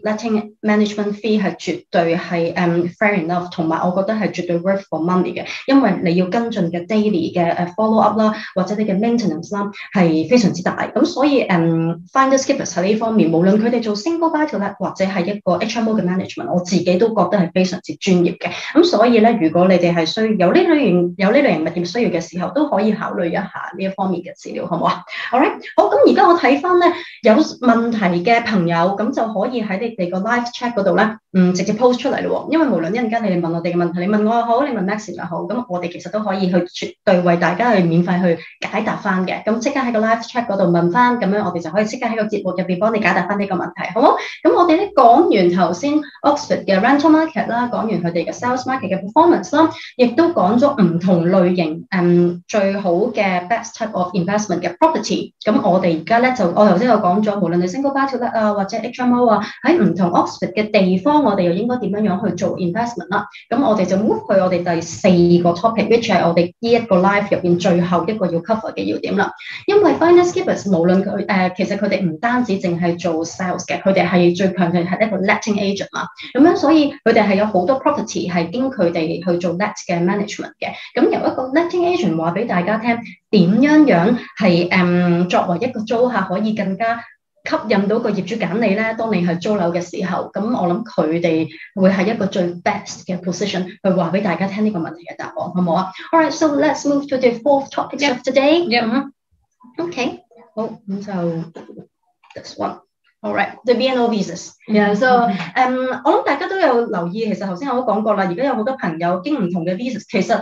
[SPEAKER 1] letting management fee 係絕對係fair enough， 同埋我覺得係絕對 worth for money 嘅，因為你要跟進嘅 daily 嘅follow up 啦，或者你嘅 maintenance 啦係非常之大。咁所以finder skippers 喺呢方面，無論佢哋做 single buy to let 或者係一個 HMO 嘅 management， 我自己都覺得係非常之專業嘅。咁所以咧，如果你哋係需要有呢類型物業需要嘅時候，都可以考慮一下呢一方面嘅資料，好唔好啊 ？Alright， 好，咁而家我睇翻咧有問題嘅朋友，咁就可以喺你哋個 live chat 嗰度咧，直接 post 出嚟咯。因為無論一陣間你哋問我哋嘅問題，你問我又好，你問 Max 又好，咁我哋其實都可以去絕對為大家去免費去解答翻嘅。咁即刻喺個 live chat 嗰度問翻，咁樣我哋就可以即刻喺個節目入邊幫你解答翻呢個問題，好唔好？咁我哋咧講完頭先 Oxford 嘅 rental market 啦，講完佢哋嘅 sales market 嘅 performance 啦，亦都講咗唔同類型最好嘅 best type of investment 嘅 property。咁我哋而家咧我頭先有講咗，無論你 single buy to let 啊，或者 HMO 啊，喺唔同 Oxford 嘅地方，我哋又應該點樣去做 investment 啦？咁我哋就 move 去我哋第4個 topic，which 係我哋呢一個 live 入邊最後一個要 cover 嘅要點啦。因為 finder skippers 無論佢其實佢哋唔單止淨係做 sales 嘅，佢哋係最強嘅係一個 letting agent 嘛。咁樣所以佢哋係有好多 property 係經佢哋去做 let 嘅 management 嘅。咁由一個 letting agent 話俾大家聽，點樣係作為一個租客可以更加吸引到個業主揀你咧，當你係租樓嘅時候，咁我諗佢哋會係一個最 best 嘅 position 去話俾大家聽呢個問題嘅答案，好唔好啊 ？Alright, so let's move to the fourth topic of today. Okay. 好，咁就 this one. Alright, the BNO visas. Yeah, so 我諗大家都有留意，其實頭先我都講過啦，而家有好多朋友經唔同嘅 visas， 其實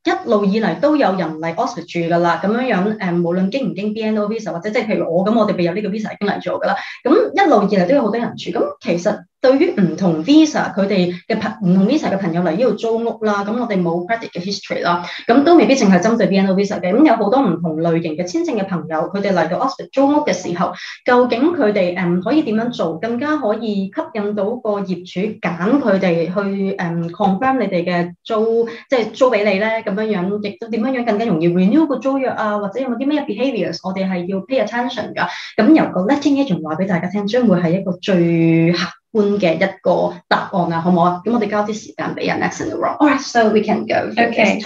[SPEAKER 1] 一路以嚟都有人嚟 Oxford 住㗎啦，咁樣無論經唔經 BNO visa 或者即係譬如我咁，我哋未有呢個 visa 已經嚟做㗎啦。咁一路以嚟都有好多人住。咁其實對於唔同 visa 佢哋嘅唔同 visa 嘅朋友嚟呢度租屋啦，咁我哋冇 credit 嘅 history 啦，咁都未必淨係針對 BNO visa 嘅。咁有好多唔同類型嘅簽證嘅朋友，佢哋嚟到 Oxford 租屋嘅時候，究竟佢哋可以點樣做，更加可以吸引到個業主揀佢哋去confirm 你哋嘅租，即係租俾你咧？咁樣亦都點樣更加容易 renew 個租約啊？或者有冇啲咩 behaviours 我哋係要 pay attention 㗎？咁由個 letting agent 話俾大家聽，將會係一個最客觀嘅一個答案啊，好唔好啊？咁我哋交啲時間俾人 next in the row. Alright, so we can go.
[SPEAKER 2] Okay,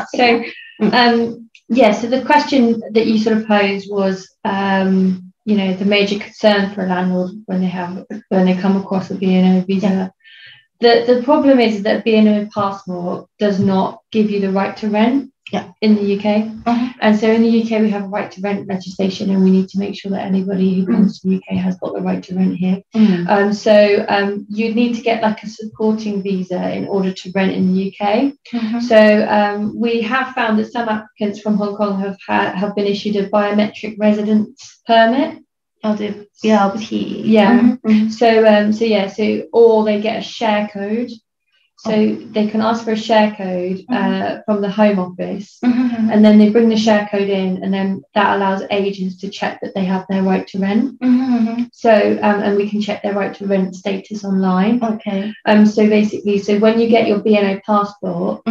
[SPEAKER 2] so the question that you sort of posed was, the major concern for a landlord when they come across a BNO visa. The problem is that BNO passport does not give you the right to rent in the UK. And so in the UK we have a right to rent legislation, and we need to make sure that anybody who comes to the UK has got the right to rent here. So you'd need to get like a supporting visa in order to rent in the UK. So we have found that some applicants from Hong Kong have been issued a biometric residence permit.
[SPEAKER 1] Oh, the BLT.
[SPEAKER 2] Yeah. So or they get a share code. So they can ask for a share code from the Home Office, and then they bring the share code in, and then that allows agents to check that they have their right to rent. So and we can check their right to rent status online. Okay. So basically, so when you get your BNO passport,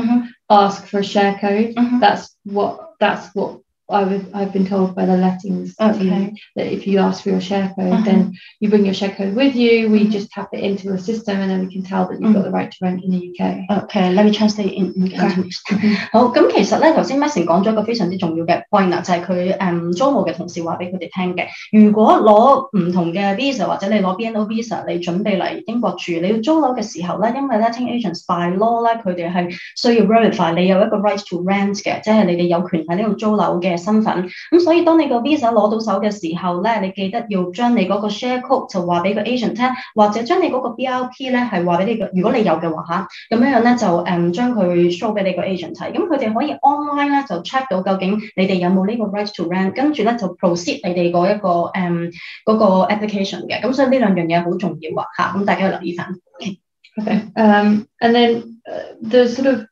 [SPEAKER 2] ask for a share code. That's what I've been told by the lettings team, that if you ask for your share code, then you bring your share code with you, we just tap it into a system, and then we can tell that you've got the right to rent in the UK.
[SPEAKER 1] Okay, let me translate in English. 好，咁其實咧頭先 Max 講咗一個非常之重要嘅 point 啦，就係佢租務嘅同事話俾佢哋聽嘅。如果攞唔同嘅 visa 或者你攞 BNO visa， 你準備嚟英國住，你要租樓嘅時候咧，因為 letting agents by law 咧，佢哋係需要 verify 你有一個 right to rent 嘅，即係你哋有權喺呢度租樓嘅嘅身份。咁所以當你個 visa 攞到手嘅時候咧，你記得要將你嗰個 share code 就話俾個 agent 聽，或者將你嗰個 BRP 咧係話俾你個，如果你有嘅話嚇，咁樣咧就將佢 show 俾你個 agent 睇，咁佢哋可以 online 咧就 check 到究竟你哋有冇呢個 right to rent， 跟住咧就 proceed 你哋嗰一個嗰個 application 嘅，咁所以呢兩樣嘢好重要嚇，咁大家要留意翻。
[SPEAKER 2] Okay. And then the sort of,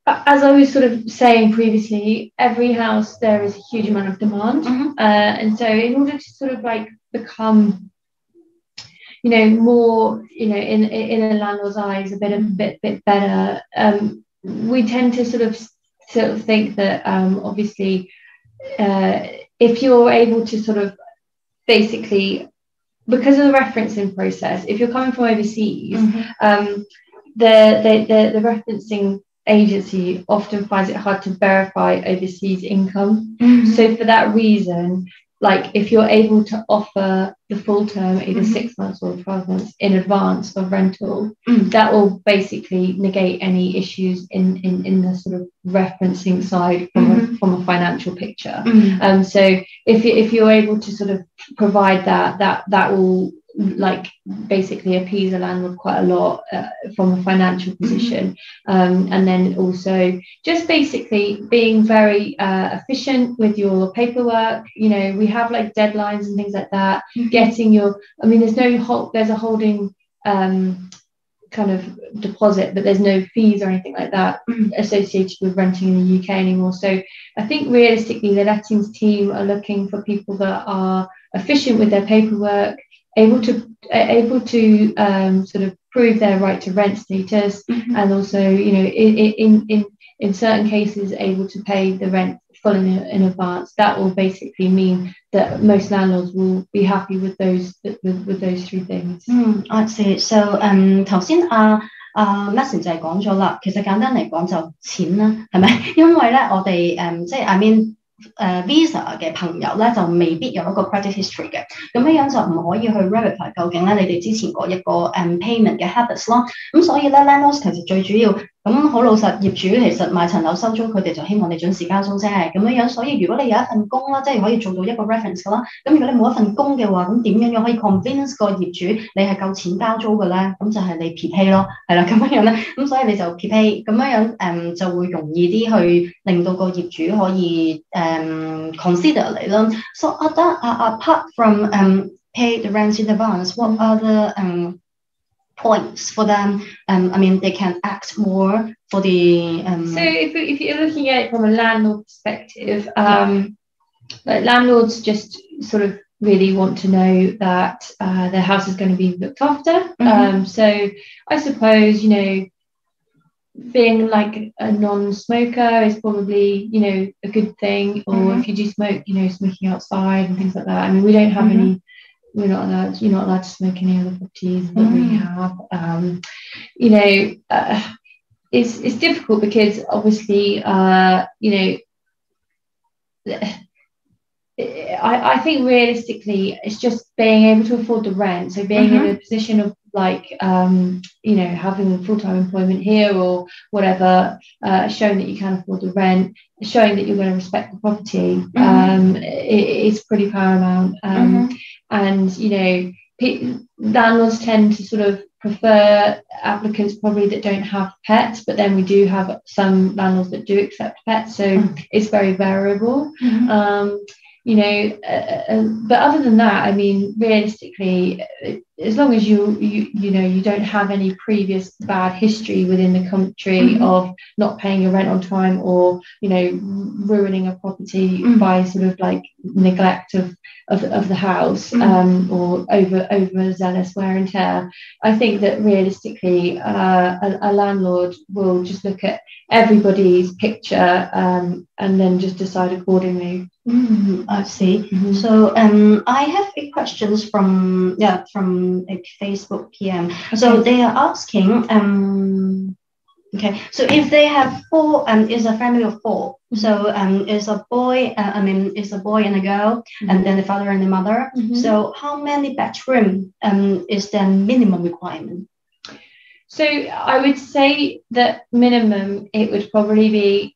[SPEAKER 2] as I was sort of saying previously, every house there is a huge amount of demand, and so in order to sort of like become, you know, more, you know, in a landlord's eyes, a bit better, we tend to sort of think that obviously if you're able to sort of basically, because of the referencing process, if you're coming from overseas, the referencing agency often finds it hard to verify overseas income. So for that reason, like if you're able to offer the full term, either 6 months or 12 months in advance of rental, that will basically negate any issues in the sort of referencing side from a financial picture. So if you're able to sort of provide that will like basically appease a landlord quite a lot from a financial position, and then also just basically being very efficient with your paperwork. You know, we have like deadlines and things like that. Getting your, I mean, there's a holding kind of deposit, but there's no fees or anything like that associated with renting in the UK anymore. So I think realistically the lettings team are looking for people that are efficient with their paperwork, able to sort of prove their right to rent status, and also, you know, in certain cases able to pay the rent full in advance. That will basically mean that most landlords will be happy with those three things.
[SPEAKER 1] I see. So 頭先Messi 就係講咗啦，其實簡單嚟講就錢啦，係咪？因為咧我哋即係 I mean visa 嘅朋友咧就未必有一個 credit history 嘅，咁樣就唔可以去 verify 究竟咧你哋之前嗰一個payment 嘅 habits 咯。咁所以咧 landlords 其實最主要咁好老實，業主其實買層樓收租，佢哋就希望你準時交租啫。咁樣，所以如果你有一份工啦，即係可以做到一個 reference 㗎啦。咁如果你冇一份工嘅話，咁點樣可以 convince 個業主你係夠錢交租嘅咧？咁就係你 prepay 咯，係啦，咁樣咧。咁所以你就 prepay， 咁樣就會容易啲去令到個業主可以consider 你啦。So apart from pay the rent in advance, what other points for them? I mean, they can act more for the.
[SPEAKER 2] So if you're looking at it from a landlord perspective, like landlords just sort of really want to know that their house is going to be looked after. So I suppose, you know, being like a non-smoker is probably, you know, a good thing. Or if you do smoke, you know, smoking outside and things like that. I mean, we don't have any. You're not allowed to smoke any other properties that we have. You know, it's difficult because obviously, you know, I think realistically it's just being able to afford the rent. So being in a position of like, you know, having full-time employment here or whatever, showing that you can afford the rent, showing that you're going to respect the property, it's pretty paramount. And, you know, landlords tend to sort of prefer applicants probably that don't have pets, but then we do have some landlords that do accept pets, so it's very variable. You know, but other than that, I mean, realistically, as long as you know you don't have any previous bad history within the country of not paying your rent on time, or, you know, ruining a property by sort of like neglect of the house, or overzealous wear and tear, I think that realistically a landlord will just look at everybody's picture and then just decide accordingly.
[SPEAKER 1] I see. So I have a questions from a Facebook PM. So they are asking, okay, so if they have four, is a family of four. So is a boy, is a boy and a girl, and then the father and the mother. So how many bedroom is the minimum requirement?
[SPEAKER 2] So I would say that minimum it would probably be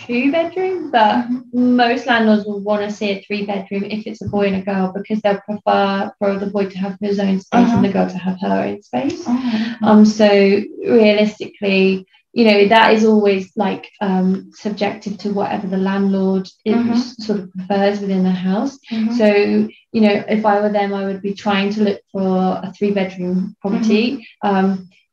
[SPEAKER 2] 2-bedroom, but most landlords will want to see a 3-bedroom if it's a boy and a girl, because they'll prefer for the boy to have his own space and the girl to have her own space. So realistically, you know, that is always like subjective to whatever the landlord sort of prefers within the house. So, you know, if I were them, I would be trying to look for a 3-bedroom property.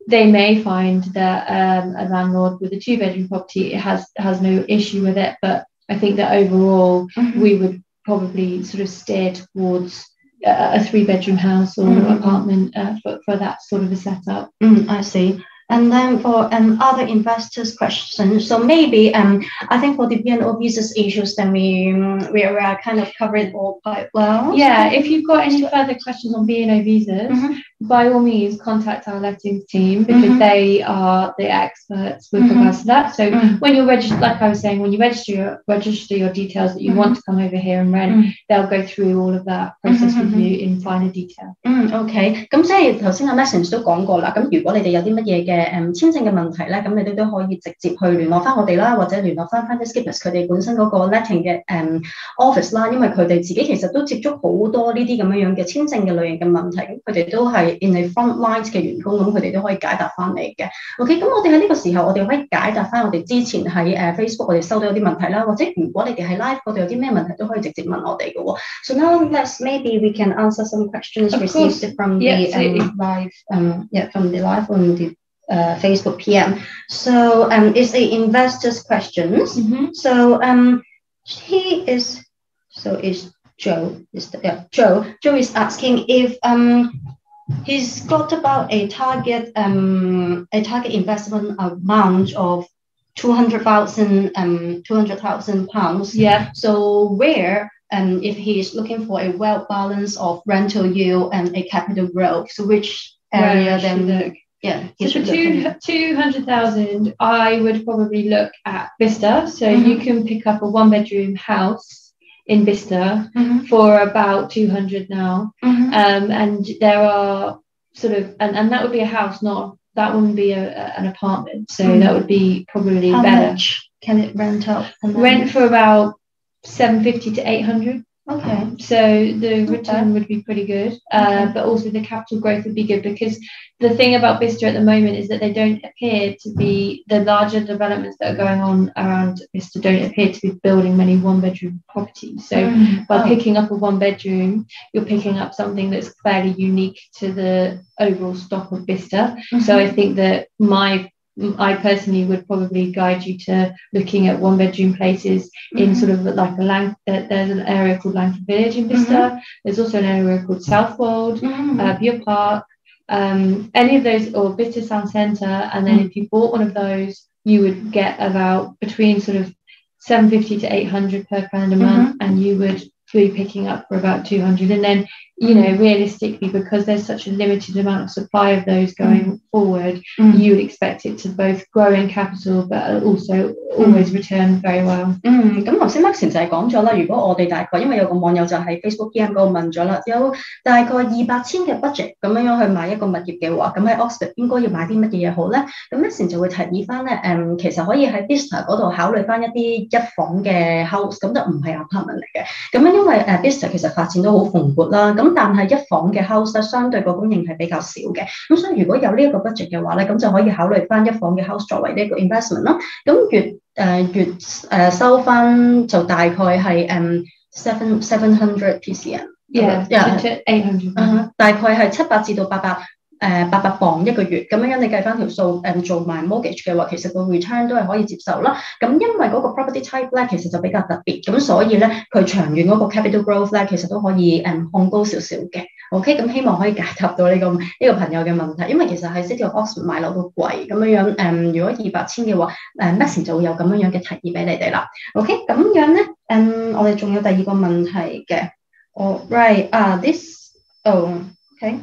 [SPEAKER 2] They may find that a landlord with a 2-bedroom property has no issue with it, but I think that overall we would probably sort of steer towards a 3-bedroom house or apartment for that sort of a setup.
[SPEAKER 1] I see. And then for other investors' questions, so maybe I think for the B&O visas issues, then we are kind of covered all quite well.
[SPEAKER 2] Yeah, if you've got any further questions on B&O visas, by all means contact our lettings team, because they are the experts with regards to that. So when you're registered, like I was saying, when you register your details that you want to come over here and rent, they'll go through all of that process with you in finer detail.
[SPEAKER 1] OK， 咁即係頭先阿 Mason 都講過啦。咁如果你哋有啲乜嘢嘅簽證嘅問題咧，咁你哋都可以直接去聯絡翻我哋啦，或者聯絡翻 Skippers 佢哋本身嗰個 letting 嘅office 啦，因為佢哋自己其實都接觸好多呢啲咁樣嘅簽證嘅類型嘅問題，咁佢哋都係 in the front lines 嘅員工，咁佢哋都可以解答翻你嘅。OK， 咁我哋喺呢個時候，我哋可以解答翻我哋之前喺Facebook 我哋收到有啲問題啦，或者如果你哋喺 live 嗰度有啲咩問題都可以直接問我哋嘅喎。So now maybe we can answer some questions received from the live from the Facebook PM. So it's a investor's questions. So is Joe is asking if he's got about a target investment amount of 200,000 pounds.
[SPEAKER 2] Yeah.
[SPEAKER 1] So where if he is looking for a well balance of rental yield and a capital growth, so which area then? Yeah.
[SPEAKER 2] So for 200,000, I would probably look at Bicester. So you can pick up a 1-bedroom house in Bicester for about 200 now. And there are sort of, and that would be a house, that wouldn't be an apartment. So that would be probably
[SPEAKER 1] How
[SPEAKER 2] better.
[SPEAKER 1] Much can it rent out?
[SPEAKER 2] Rent for about 750 to 800.
[SPEAKER 1] Okay.
[SPEAKER 2] So the return would be pretty good, but also the capital growth would be good, because the thing about Bicester at the moment is that they don't appear to be, the larger developments that are going on around Bicester don't appear to be building many 1-bedroom properties. So by picking up a 1-bedroom, you're picking up something that's fairly unique to the overall stock of Bicester. So I think that I personally would probably guide you to looking at 1-bedroom places in sort of like there's an area called Langford Village in Bicester. There's also an area called Southwold, Bure Park, any of those, or Bicester Sound Centre. And then if you bought one of those, you would get about between sort of 750 to 800 per pound a month, and you would be picking up for about 200. And then, you know, realistically, because there's such a limited amount of supply of those going forward, you would expect it to both grow in capital but also always return very well.
[SPEAKER 1] 咁頭先 Maxine 就係講咗啦，如果我哋大概因為有個網友就喺 Facebook PM 嗰度問咗啦，有大概200,000嘅 budget 咁樣去買一個物業嘅話，咁喺 Oxford 應該要買啲乜嘢嘢好咧？咁 Maxine 就會提議翻咧，其實可以喺 Bicester 嗰度考慮翻一啲一房嘅 house， 咁就唔係 apartment 嚟嘅。咁樣因為Bicester 其實發展都好蓬勃啦，咁但係一房嘅 house 咧，相對個供應係比較少嘅。咁所以如果有呢一個 budget 嘅話咧，咁就可以考慮翻一房嘅 house 作為呢一個 investment 啦。咁月收翻就大概係700 PCM。Yeah,
[SPEAKER 2] 800.
[SPEAKER 1] 大概係700至到800磅一個月，咁樣你計翻條數，做埋 mortgage 嘅話，其實個 return 都係可以接受啦。咁因為嗰個 property type 咧，其實就比較特別，咁所以咧佢長遠嗰個 capital growth 咧，其實都可以控高少少嘅。OK， 咁希望可以解答到呢個朋友嘅問題，因為其實喺 City of Oxford 買樓都貴，咁樣如果200,000嘅話，Maxine 就會有咁樣嘅提議俾你哋啦。OK， 咁樣咧，我哋仲有第二個問題嘅。Right， OK，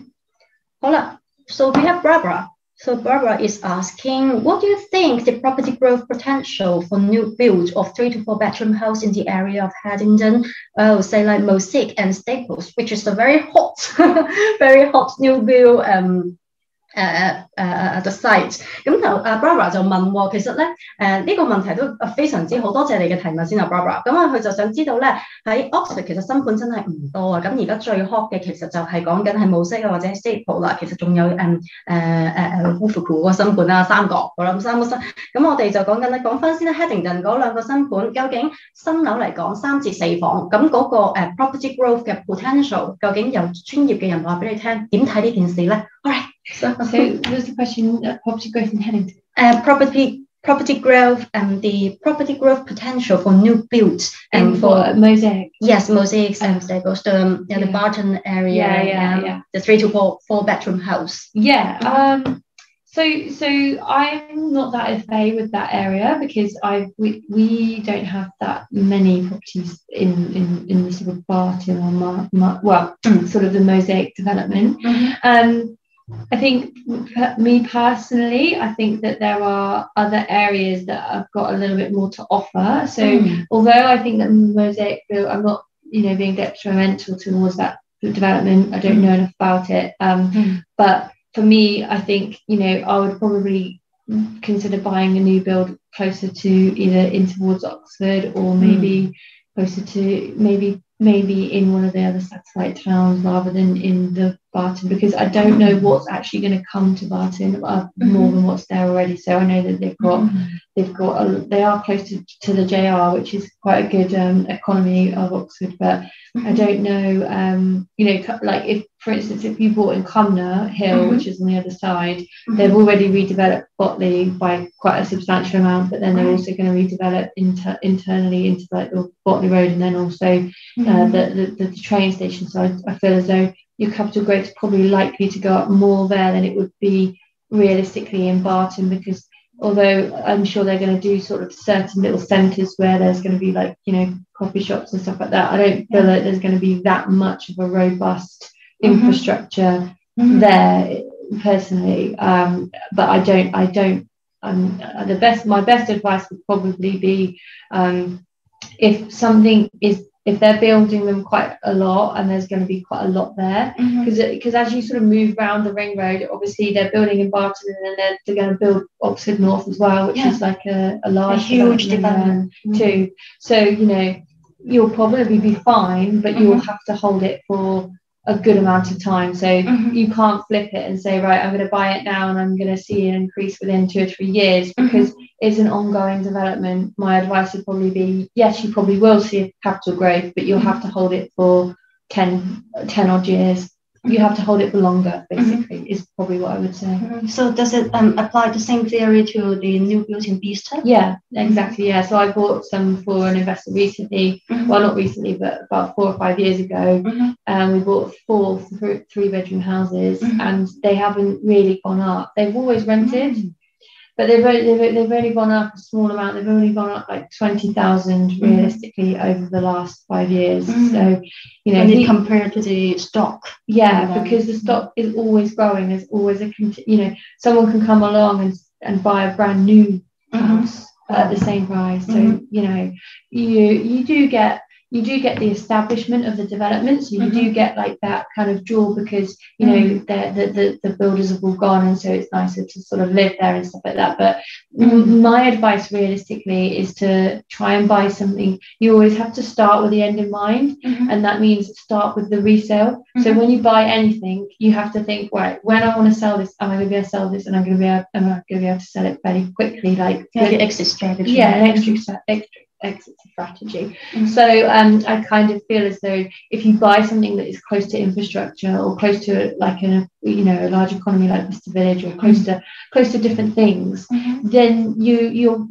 [SPEAKER 1] 好啦。So we have Barbara. So Barbara is asking, what do you think the property growth potential for new build of 3 to 4 bedroom house in the area of Haddington, say like Mosaic and Staples, which is a very hot, very hot new build the site。咁就Barbara 就問喎，其實咧呢個問題都非常之好，多謝你嘅提問先啊 Barbara。咁佢就想知道咧喺 Oxford 其實新盤真係唔多啊，咁而家最 hot 嘅其實就係講緊係Mosaic或者 Staple 啦，其實仲有Wolfcrew 嗰個新盤啦，三個我諗三個新，咁我哋就講緊咧講翻先啦 Headington 嗰兩個新盤，究竟新樓嚟講3至4房，咁嗰個property growth 嘅 potential 究竟由專業嘅人話俾你聽點睇呢件事咧 ？Alright,
[SPEAKER 2] so what's the question? Property growth in
[SPEAKER 1] Headington. Property growth and the property growth potential for new builds and
[SPEAKER 2] for Mosaic.
[SPEAKER 1] Yes, Mosaic and Staples, the Barton area, the 3 to 4 bedroom house.
[SPEAKER 2] Yeah. So I'm not that au fait with that area because we don't have that many properties in the sort of Barton or sort of the Mosaic development. I think me personally, I think that there are other areas that have got a little bit more to offer. So although I think that Mosaic, I'm not being detrimental towards that development. I don't know enough about it. But for me, I think, I would probably consider buying a new build closer to either in towards Oxford or maybe closer to maybe in one of the other satellite towns rather than in the Barton, because I don't know what's actually going to come to Barton more than what's there already. So I know that they are close to the JR, which is quite a good economy of Oxford, but I don't know, like if, for instance, if you bought in Cumnor Hill, which is on the other side, they've already redeveloped Botley by quite a substantial amount, but then they're also going to redevelop internally into like the Botley Road and then also the train station. So I feel as though your capital growth is probably likely to go up more there than it would be realistically in Barton, because although I'm sure they're going to do sort of certain little centres where there's going to be like, coffee shops and stuff like that, I don't feel like there's going to be that much of a robust infrastructure there personally. But my best advice would probably be if they're building them quite a lot and there's going to be quite a lot there, because as you sort of move around the ring road, obviously they're building in Barton and then they're going to build Oxford North as well, which is like a huge development too. So you'll probably be fine, but you'll have to hold it for a good amount of time. So you can't flip it and say, right, I'm going to buy it now and I'm going to see an increase within 2 or 3 years, because it's an ongoing development. My advice would probably be, yes, you probably will see a capital growth, but you'll have to hold it for 10 odd years. You have to hold it for longer, basically, is probably what I would say.
[SPEAKER 1] So does it apply the same theory to the new build in Bicester?
[SPEAKER 2] Yeah, exactly, yeah. So I bought some for an investor recently, well, not recently, but about 4 or 5 years ago. We bought 4 3-bedroom houses and they haven't really gone up. They've always rented, but they've only gone up a small amount. They've only gone up like 20,000 realistically over the last 5 years. So,
[SPEAKER 1] compared to the stock.
[SPEAKER 2] Yeah, because the stock is always growing. There's always someone can come along and buy a brand new house at the same price. So, you do get the establishment of the development, so you do get like that kind of draw, because the builders have all gone, and so it's nicer to sort of live there and stuff like that. But my advice realistically is to try and buy something. You always have to start with the end in mind, and that means start with the resale. So when you buy anything, you have to think, right, when I want to sell this, am I going to be able to sell this, and am I going to be able to sell it fairly quickly, like
[SPEAKER 1] the exit strategy.
[SPEAKER 2] Yeah, an exit strategy. So I kind of feel as though if you buy something that is close to infrastructure or close to like a large economy like Worcester Village, or close to different things, then you're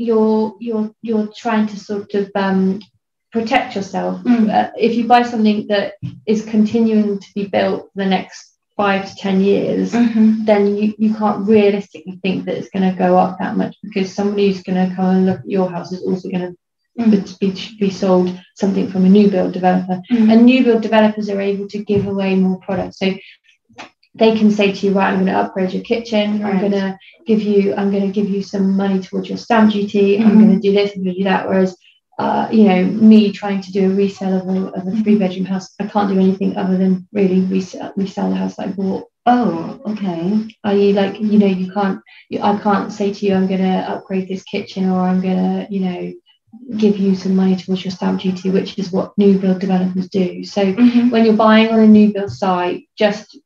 [SPEAKER 2] trying to sort of protect yourself. If you buy something that is continuing to be built for the next 5 to 10 years, then you can't realistically think that it's going to go up that much, because somebody who's going to come and look at your house is also going to be sold something from a new build developer. And new build developers are able to give away more products, so they can say to you, right, I'm going to upgrade your kitchen, I'm going to give you some money towards your stamp duty, I'm going to do this, I'm going to do that. Whereas me trying to do a resale of a 3-bedroom house, I can't do anything other than really resell the house that I bought. Oh, okay. Are you like, I can't say to you, I'm going to upgrade this kitchen, or I'm going to, give you some money towards your stamp duty, which is what new build developers do. So when you're buying on a new build site, just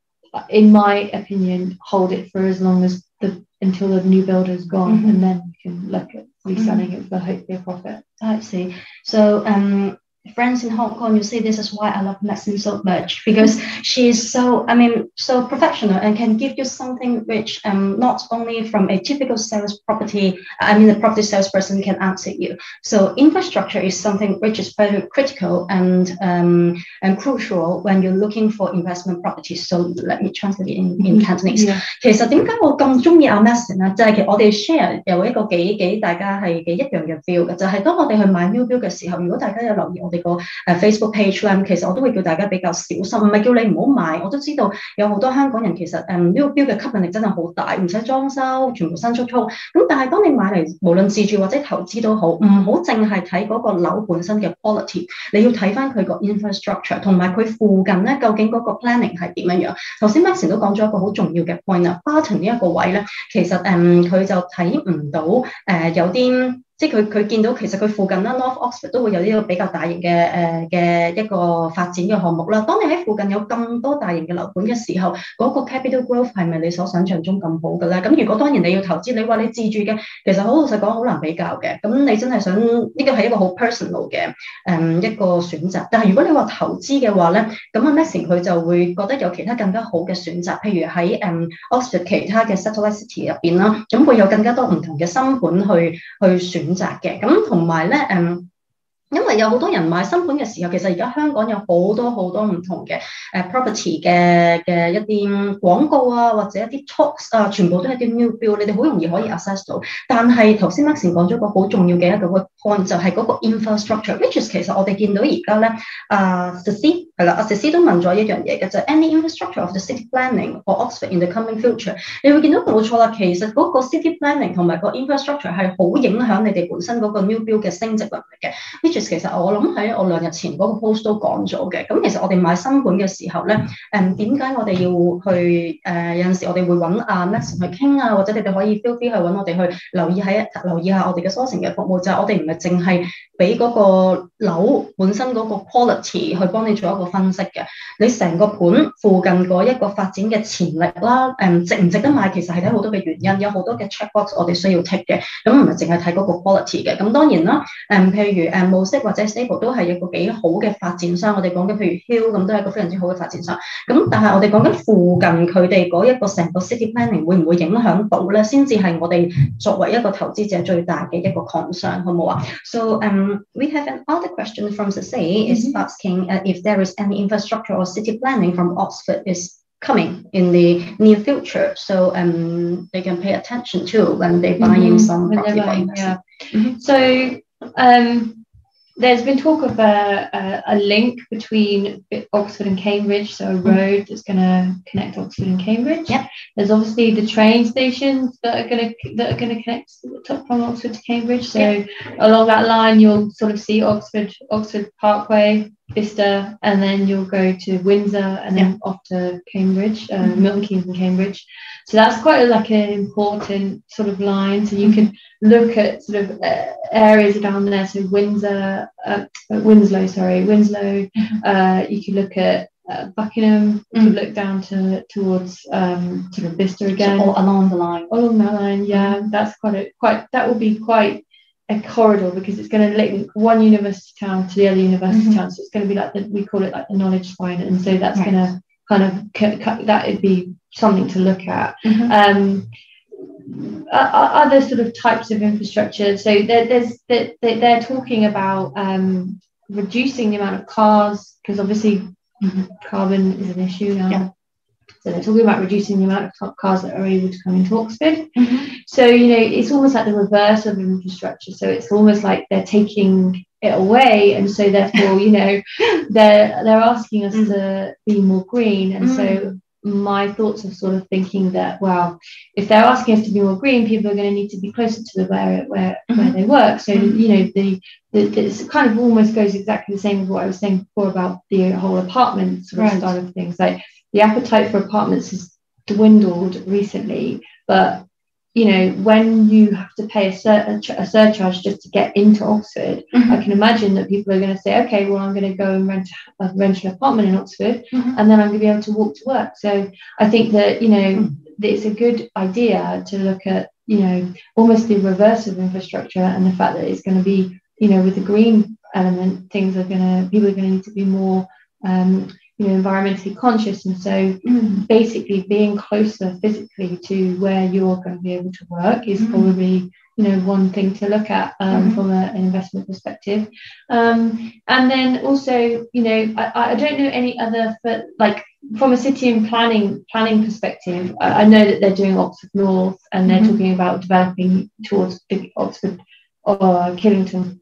[SPEAKER 2] in my opinion, hold it for as long as until the new builder's gone, and then you can look at reselling it for hopefully a profit.
[SPEAKER 1] I see. So friends in Hong Kong, you see, this is why I love Maxine so much, because she's so professional and can give you something which not only from a typical the property salesperson can answer you. So infrastructure is something which is very critical and crucial when you're looking for investment properties. So let me translate it in Cantonese. 其實點解我咁中意阿 Maxine 咧？就係其實我哋 share 有一個幾大家係幾一樣嘅 feel 嘅，就係當我哋去買 new build 嘅時候，如果大家有留意我哋個Facebook page 咧，其實我都會叫大家比較小心，唔係叫你唔好買。我都知道有好多香港人其實new build 嘅吸引力真係好大，唔使裝修，全部新簇簇。咁但係當你買嚟，無論自住或者投資都好，唔好淨係睇嗰個樓本身嘅 quality， 你要睇翻佢個 infrastructure 同埋佢附近咧究竟嗰個 planning 係點樣樣。頭先 Maxine 都講咗一個好重要嘅 point 啦 ，Barton 呢一個位咧，其實佢就睇唔到有啲。即係佢見到其實佢附近啦 North Oxford 都會有呢個比較大型嘅一個發展嘅項目啦。當你喺附近有咁多大型嘅樓盤嘅時候，嗰個 capital growth 係咪你所想象中咁好嘅咧？咁如果當然你要投資，你話你自住嘅，其實好老實講好難比較嘅。咁你真係想呢個係一個好 personal 嘅一個選擇。但係如果你話投資嘅話咧，咁阿 Maxine 佢就會覺得有其他更加好嘅選擇，譬如喺Oxford 其他嘅 satellite city 入邊啦，咁會有更加多唔同嘅新盤去選擇嘅，咁同埋咧，因為有好多人買新盤嘅時候，其實而家香港有好多唔同嘅property 嘅一啲廣告啊，或者一啲 talks 啊，全部都係啲 new build， 你哋好容易可以 access 到。但係頭先 Maxine 講咗個好重要嘅一個 point， 就係嗰個 infrastructure，which is 其實我哋見到而家咧，Ceci 係啦，Ceci 都問咗一樣嘢嘅，就係 any infrastructure of the city planning for Oxford in the coming future， 你會見到冇錯啦，其實嗰個 city planning 同埋個 infrastructure 係好影響你哋本身嗰個 new build 嘅升值能力嘅 ，which is 其實我諗喺我2日前嗰個 post 都講咗嘅。咁其實我哋買新盤嘅時候咧，點解我哋要去有陣時我哋會揾阿 Maxine 去傾啊，或者你哋可以 feel free 去揾我哋去留意下我哋嘅 sourcing 嘅服務，就係我哋唔係淨係俾嗰個樓本身嗰個 quality 去幫你做一個分析嘅，你成個盤附近嗰一個發展嘅潛力啦，值唔值得買，其實係睇好多嘅原因，有好多嘅 checkbox 我哋需要 tick 嘅，咁唔係淨係睇嗰個 quality 嘅。咁當然啦，譬如模式或者 stable 都係一個幾好嘅發展商，我哋講緊譬如 Hill 咁都係一個非常之好嘅發展商。咁但係我哋講緊附近佢哋嗰一個成個 city planning 會唔會影響到咧？先至係我哋作為一個投資者最大嘅一個 concern， 好唔好啊？ So we have another question from Ceci is asking if there is any infrastructure or city planning from Oxford is coming in the near future, so they can pay attention to when they're buying some property for investment.
[SPEAKER 2] So there's been talk of a link between Oxford and Cambridge, so a road that's going to connect Oxford and Cambridge.
[SPEAKER 1] Yep.
[SPEAKER 2] There's obviously the train stations that are going to connect from Oxford to Cambridge. So along that line, you'll sort of see Oxford Parkway, Vista, and then you'll go to Windsor and then off to Cambridge, Milton Keynes and Cambridge. So that's quite like an important sort of line. So you can look at sort of areas down there. So Winslow. You could look at Buckingham. You could look down towards sort of Vista again.
[SPEAKER 1] So all along the line.
[SPEAKER 2] Along that line, yeah. That's that will be quite a corridor because it's going to link one university town to the other university town. So it's going to be like we call it like the knowledge spine, and so that's going to kind of that would be something to look at. Other sort of types of infrastructure. So they're talking about reducing the amount of cars because obviously carbon is an issue now. Yeah. So they're talking about reducing the amount of cars that are able to come into Oxford. So, it's almost like the reverse of infrastructure. So it's almost like they're taking it away. And so therefore, they're asking us to be more green. And so my thoughts are sort of thinking that, well, if they're asking us to be more green, people are going to need to be closer to where they work. So, this kind of almost goes exactly the same as what I was saying before about the whole apartment sort of style of things. Like the appetite for apartments dwindled recently, but when you have to pay a surcharge just to get into Oxford, I can imagine that people are going to say, okay, well, I'm going to go and rent an apartment in Oxford, and then I'm going to be able to walk to work. So I think that it's a good idea to look at almost the reverse of infrastructure, and the fact that it's going to be with the green element, people are going to need to be more environmentally conscious, and so basically being closer physically to where you're going to be able to work is probably one thing to look at from an investment perspective. And then also I don't know any other, but like from a city and planning perspective, I know that they're doing Oxford North, and they're talking about developing towards big Oxford or Killington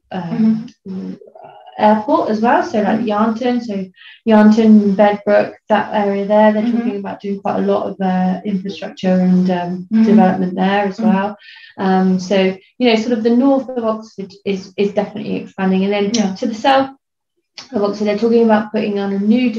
[SPEAKER 2] airport as well, so like Yarnton, Bedbrook, that area there, they're talking about doing quite a lot of infrastructure and development there as well. So sort of the north of Oxford is definitely expanding, and then to the south of Oxford they're talking about putting on a new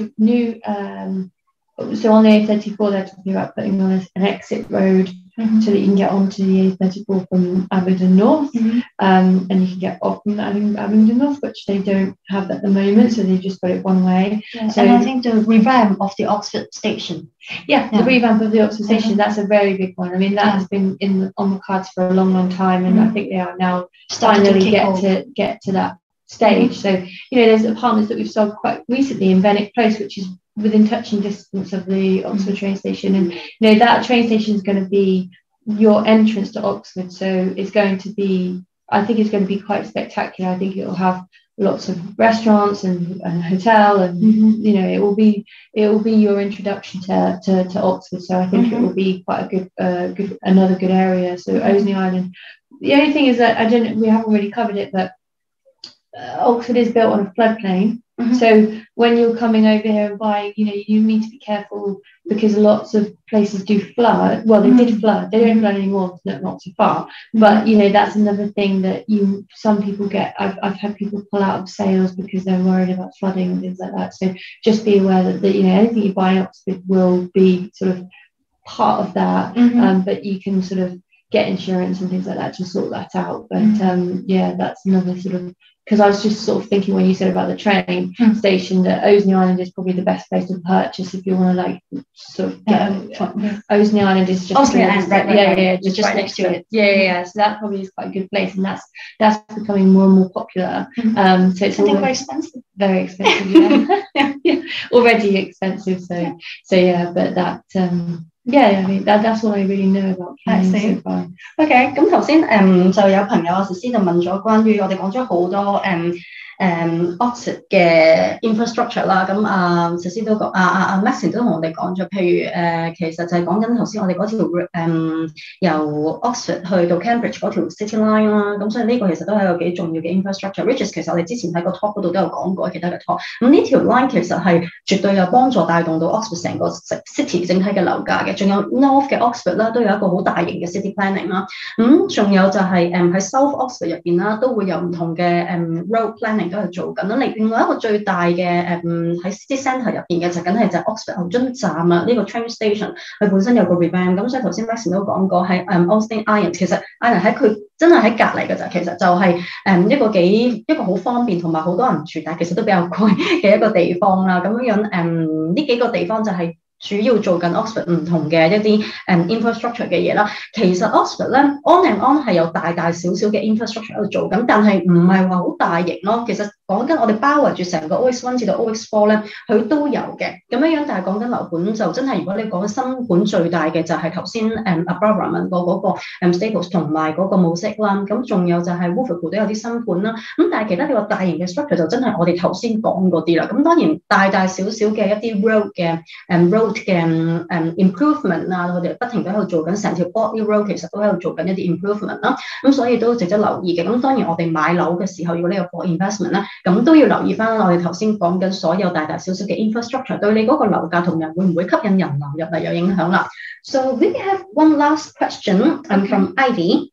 [SPEAKER 2] so on the A34 they're talking about putting on an exit road so that you can get onto the A34 from Abingdon North, and you can get off from Abingdon North, which they don't have at the moment, so they've just got it one way. So,
[SPEAKER 1] and I think the revamp of the Oxford station.
[SPEAKER 2] The revamp of the Oxford station, that's a very big one. I mean, that has been on the cards for a long time, and I think they are now finally get to that stage. So there's apartments that we've sold quite recently in Benwick Close, which is within touching distance of the Oxford train station, and that train station is going to be your entrance to Oxford, so it's going to be, I think it's going to be quite spectacular. I think it will have lots of restaurants and hotel, and it will be your introduction to Oxford, so I think it will be quite a another good area. So Osney Island, the only thing is that we haven't really covered it, but Oxford is built on a floodplain. So when you're coming over here and buying, you need to be careful, because lots of places do flood. Well, they did flood. They don't flood anymore, not so far. But that's another thing that some people get. I've had people pull out of sales because they're worried about flooding and things like that. So just be aware that anything you buy in Oxford will be sort of part of that. But you can sort of get insurance and things like that to sort that out. But that's another sort of, because I was just sort of thinking when you said about the train station, that Osney Island is probably the best place to purchase if you want to like sort of get Osney Island is just
[SPEAKER 1] Osney Island, right,
[SPEAKER 2] just
[SPEAKER 1] right
[SPEAKER 2] next to it. So that probably is quite a good place, and that's becoming more and more popular. So it's
[SPEAKER 1] quite expensive,
[SPEAKER 2] very expensive, already expensive. So but that I mean that's what I really know about planning so far.
[SPEAKER 1] OK， 咁頭先就有朋友先就問咗關於我哋講咗好多Oxford 嘅 infrastructure 啦，咁首先都講Maxine 都同我哋講咗，譬如其實就係講緊頭先我哋嗰條由 Oxford 去到 Cambridge 嗰條 City Line 啦，咁所以呢個其實都係一個幾重要嘅 infrastructure。which is 其實我哋之前喺個 talk 嗰度都有講過其他嘅 talk。咁呢條 line 其實係絕對有幫助帶動到 Oxford 成個 city 整體嘅樓價嘅。仲有 North 嘅 Oxford 啦，都有一個好大型嘅 city planning 啦。仲有就係喺 South Oxford 入邊啦，都會有唔同嘅road planning。都係做緊啦。另外一個最大嘅喺 City Centre 入邊嘅就梗係就係 Oxford 牛津站啊，呢個 train station 佢本身有個 revamp， 咁所以頭先 Maxine 都講過喺Austin Iron， 其實 Iron 喺佢真係喺隔離嘅咋，其實就係一個好方便同埋好多人住，但係其實都比較貴嘅一個地方啦。咁樣呢幾個地方就係主要做緊 Oxford 唔同嘅一啲infrastructure 嘅嘢啦。其實 Oxford 咧 on and on 係有大小小嘅 infrastructure 喺度做緊，但係唔係話好大型咯。其實講緊我哋包圍住成個 OX1 至到 OX4 咧，佢都有嘅咁樣。但係講緊樓盤就真係，如果你講新盤最大嘅就係頭先Barbara 問過嗰個Staples 同埋嗰個模式啦。咁仲有就係 Wolverpool 都有啲新盤啦。咁但係其他你話大型嘅 structure 就真係我哋頭先講嗰啲啦。咁當然大小小嘅一啲 road 嘅road 嘅improvement 啊，我哋不停喺度做緊成條 Bodley Road， 其實都喺度做緊一啲 improvement 啦。咁所以都值得留意嘅。咁當然我哋買樓嘅時候，如果你有 for investment 啦，咁都要留意翻我哋頭先講緊所有大小小嘅 infrastructure 對你嗰個樓價同人會唔會吸引人流入嚟有影響啦。So we have one last question from Ivy.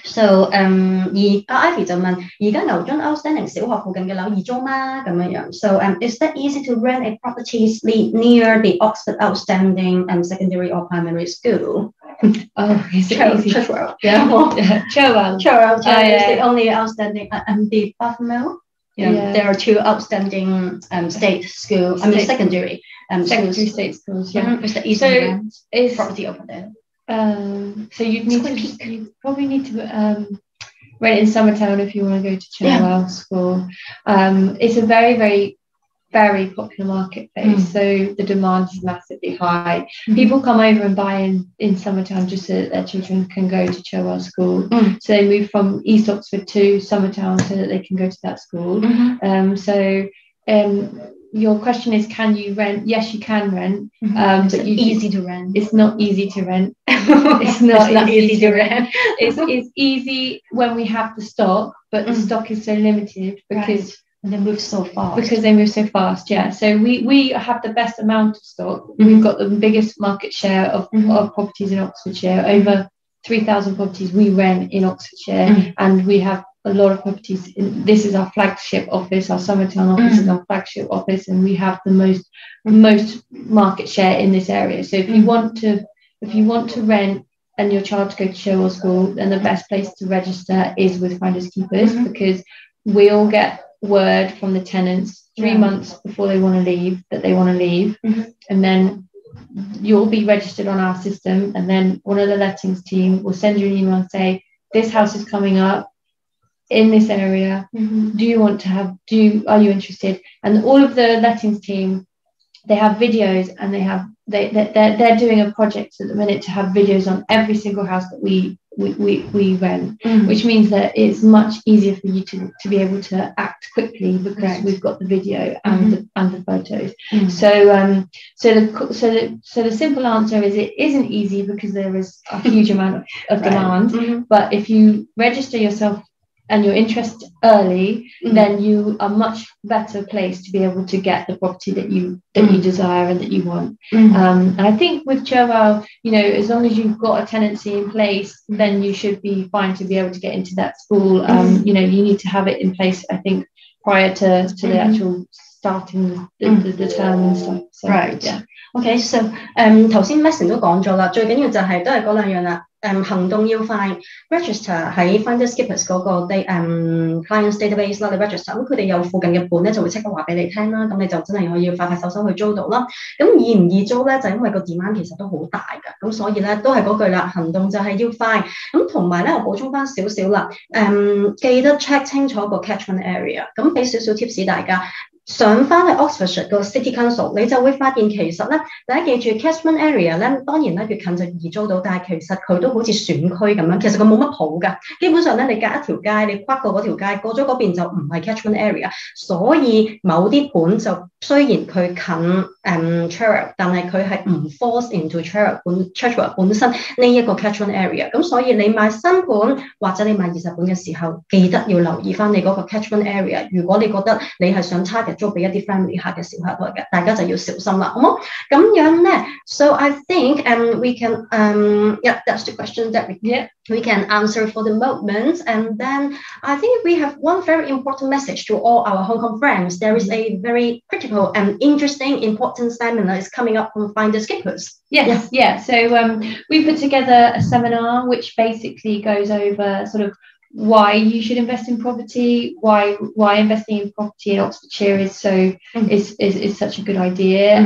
[SPEAKER 1] So Ivy 就問而家牛津 outstanding 小學附近嘅樓易租嗎？咁樣樣。So is that easy to rent a property near the Oxford outstanding secondary or primary school?
[SPEAKER 2] Oh, is it easy?
[SPEAKER 1] Cherwell.
[SPEAKER 2] Cherwell
[SPEAKER 1] is the only outstanding the Buffalo. There are two outstanding state schools. Secondary
[SPEAKER 2] state schools. Yeah.
[SPEAKER 1] Is the easy property over there?
[SPEAKER 2] So you probably need to rent in Summertown if you want to go to Cherwell School. It's a very, very, very popular marketplace, so the demand is massively high. People come over and buy in Summertown just so that their children can go to Cherwell School. So they move from East Oxford to Summertown so that they can go to that school. Your question is, can you rent? Yes, you can rent.
[SPEAKER 1] But easy to rent.
[SPEAKER 2] It's not easy to rent. It's not easy to rent. It's easy when we have the stock, but the stock is so limited because
[SPEAKER 1] they move so fast.
[SPEAKER 2] Yeah. So we have the best amount of stock. We've got the biggest market share of properties in Oxfordshire. Over 3,000 properties we rent in Oxfordshire, and we have a lot of properties. This is our flagship office. Our Summertown office is our flagship office, and we have the most market share in this area. So if you want to rent and your child to go to Cherwell School, then the best place to register is with Finders Keepers, because we all get word from the tenants 3 months before they want to leave that they want to leave, and then you'll be registered on our system, and then one of the lettings team will send you an email and say, this house is coming up in this area, are you interested? And all of the lettings team, they have videos, and they're doing a project at the minute to have videos on every single house that we rent, which means that it's much easier for you to be able to act quickly because we've got the video and the photos. So the simple answer is it isn't easy because there is a huge amount of demand. But if you register yourself and you're interested early, then you are much better placed to be able to get the property that you desire and that you want. And I think with Cherwell, as long as you've got a tenancy in place, then you should be fine to be able to get into that school. You need to have it in place, I think, prior to the actual starting the term and stuff. So, yeah.
[SPEAKER 1] Okay, so 頭先 Messin 都講咗啦，最緊要就係都係嗰兩樣啦。行動要快 ，register 喺 Finders Keepers 嗰個clients database 啦，你 register， 咁佢哋有附近嘅本咧就會即刻話俾你聽啦，咁你就真係可以快手去租到啦。咁易唔易租咧？就因為個 demand 其實都好大㗎，咁所以咧都係嗰句啦，行動就係要快。咁同埋咧，我補充翻少少啦，記得 check 清楚個 catchment area， 咁俾少少 tips 大家。上翻去 Oxfordshire 個 City Council， 你就會發現其實咧，大家記住 catchment area 咧，當然咧越近就易租到，但係其實佢都好似選區咁樣，其實佢冇乜譜㗎。基本上咧，你隔一條街，你跨過嗰條街，過咗嗰邊就唔係 catchment area， 所以某啲盤就雖然佢近Cherwell， 但係佢係唔 force into Cherwell 本身呢一個 catchment area。咁所以你買新盤或者你買20本嘅時候，記得要留意翻你嗰個 catchment area。如果你覺得你係想 target 租俾一啲 family 客嘅小客嚟嘅，大家就要小心啦，好冇？咁樣咧 ，so I think we can that's the question that we can answer for the moment, and then I think we have one very important message to all our Hong Kong friends. There is a very critical and interesting, important seminar is coming up from Finders Keepers.
[SPEAKER 2] Yeah. So we put together a seminar which basically goes over sort of why you should invest in property, why investing in property in Oxfordshire is such a good idea,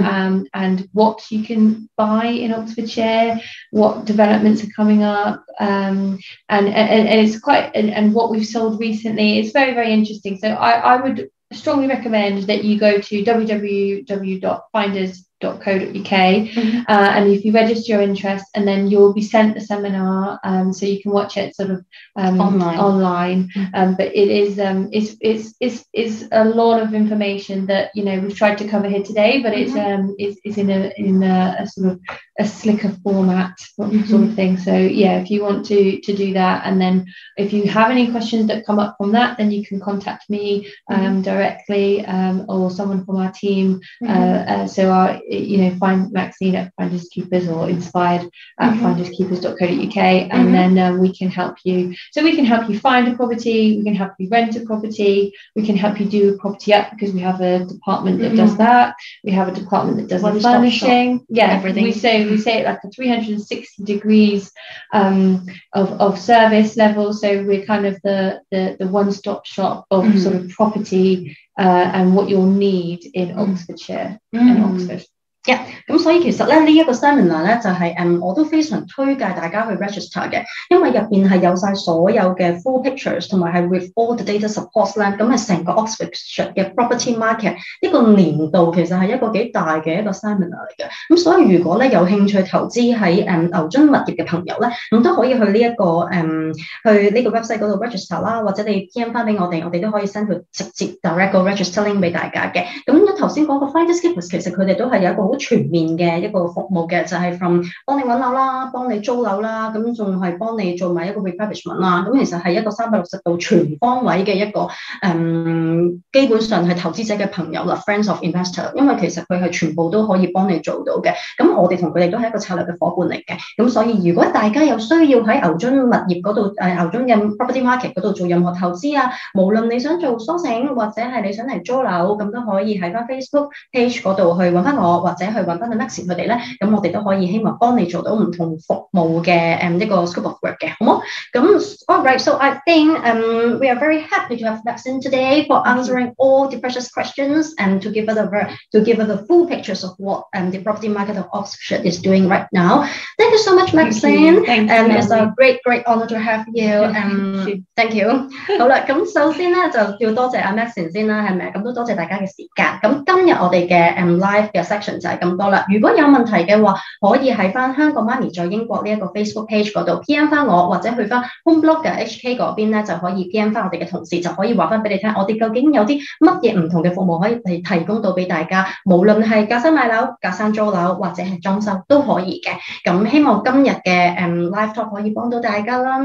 [SPEAKER 2] and what you can buy in Oxfordshire, what developments are coming up, and it's quite and what we've sold recently. It's very, very interesting. So I would strongly recommend that you go to www.finders.co.uk and if you register your interest, and then you'll be sent the seminar, so you can watch it sort of online. But it is it's a lot of information that we've tried to cover here today, but it's in a sort of a slicker format sort of thing. So yeah, if you want to do that, and then if you have any questions that come up from that, then you can contact me directly or someone from our team. So find Maxine at Finders Keepers or Inspired at finderskeepers.co.uk, and then we can help you. So we can help you find a property, we can help you rent a property, we can help you do a property up because we have a department that does that. We have a department that does the furnishing. Yeah, everything. We say it like a 360 degrees of service level. So we're kind of the one-stop shop of sort of property and what you'll need in Oxfordshire and Oxford.
[SPEAKER 1] Yeah， 咁所以其實咧呢一個 seminar 咧就係我都非常推介大家去 register 嘅，因為入邊係有晒所有嘅 full pictures 同埋係 with all the data supports 咧，咁係成個 Oxfordshire 嘅 property market 呢個年度其實係一個幾大嘅一個 seminar 嚟嘅。咁所以如果咧有興趣投資喺牛津物業嘅朋友咧，咁都可以去呢一個去呢個 website 嗰度 register 啦，或者你 PM 翻俾我哋都可以 send 佢直接 direct 個 register link 俾大家嘅。咁頭先講個 Finders Keepers 其實佢哋都係有一個好全面嘅一個服務嘅，就係 from 幫你揾樓啦，幫你租樓啦，咁仲係幫你做埋一個 refurbishment 啦，咁其實係一個360度全方位嘅一個基本上係投資者嘅朋友啦 ，friends of investor， 因為其實佢係全部都可以幫你做到嘅。咁我哋同佢哋都係一個策略嘅伙伴嚟嘅。咁所以如果大家有需要喺牛津物業嗰度牛津嘅 property market 嗰度做任何投資啊，無論你想做 sourcing 或者係你想嚟租樓，咁都可以喺翻 Facebook page 嗰度去揾翻我，或者去揾翻 Maxine 佢哋咧，咁我哋都可以希望幫你做到唔同服務嘅一個 scope of work 嘅，好冇？咁 alright, so I think we are very happy to have Maxine today for answering all the precious questions and to give us the full pictures of what the property market of Oxfordshire is doing right now. Thank you so much, Maxine. It's a great honor to have you. Thank you. 好啦，咁首先咧就要多謝阿 Maxine 先啦，係咪？咁都多謝大家嘅時間。咁今日我哋嘅live 嘅 section 就係咁多啦。如果有問題嘅話，可以喺翻香港媽咪在英國呢一個 Facebook page 嗰度 PM 翻我，或者去翻 Homeblogger HK 嗰邊咧就可以 PM 翻我哋嘅同事，就可以話翻俾你聽，我哋究竟有啲乜嘢唔同嘅服務可以提供到俾大家，無論係隔山買樓、隔山租樓或者係裝修都可以嘅。咁希望今日嘅live talk 可以幫到大家啦。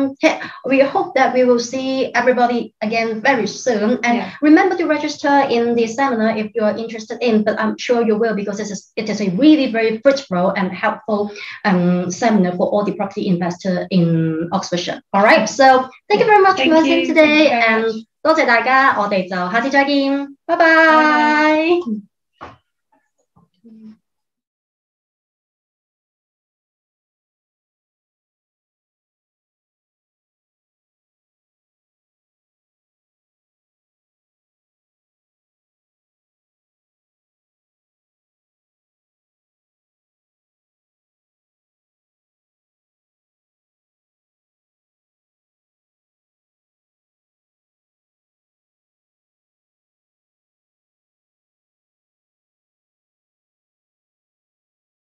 [SPEAKER 1] We hope that we will see everybody again very soon. And remember to register in the seminar if you are interested in, but I'm sure you will because it is a really very fruitful and helpful seminar for all the property investors in Oxfordshire. All right, so thank you very much for watching today, and 多謝大家，我哋就下次再見，拜拜。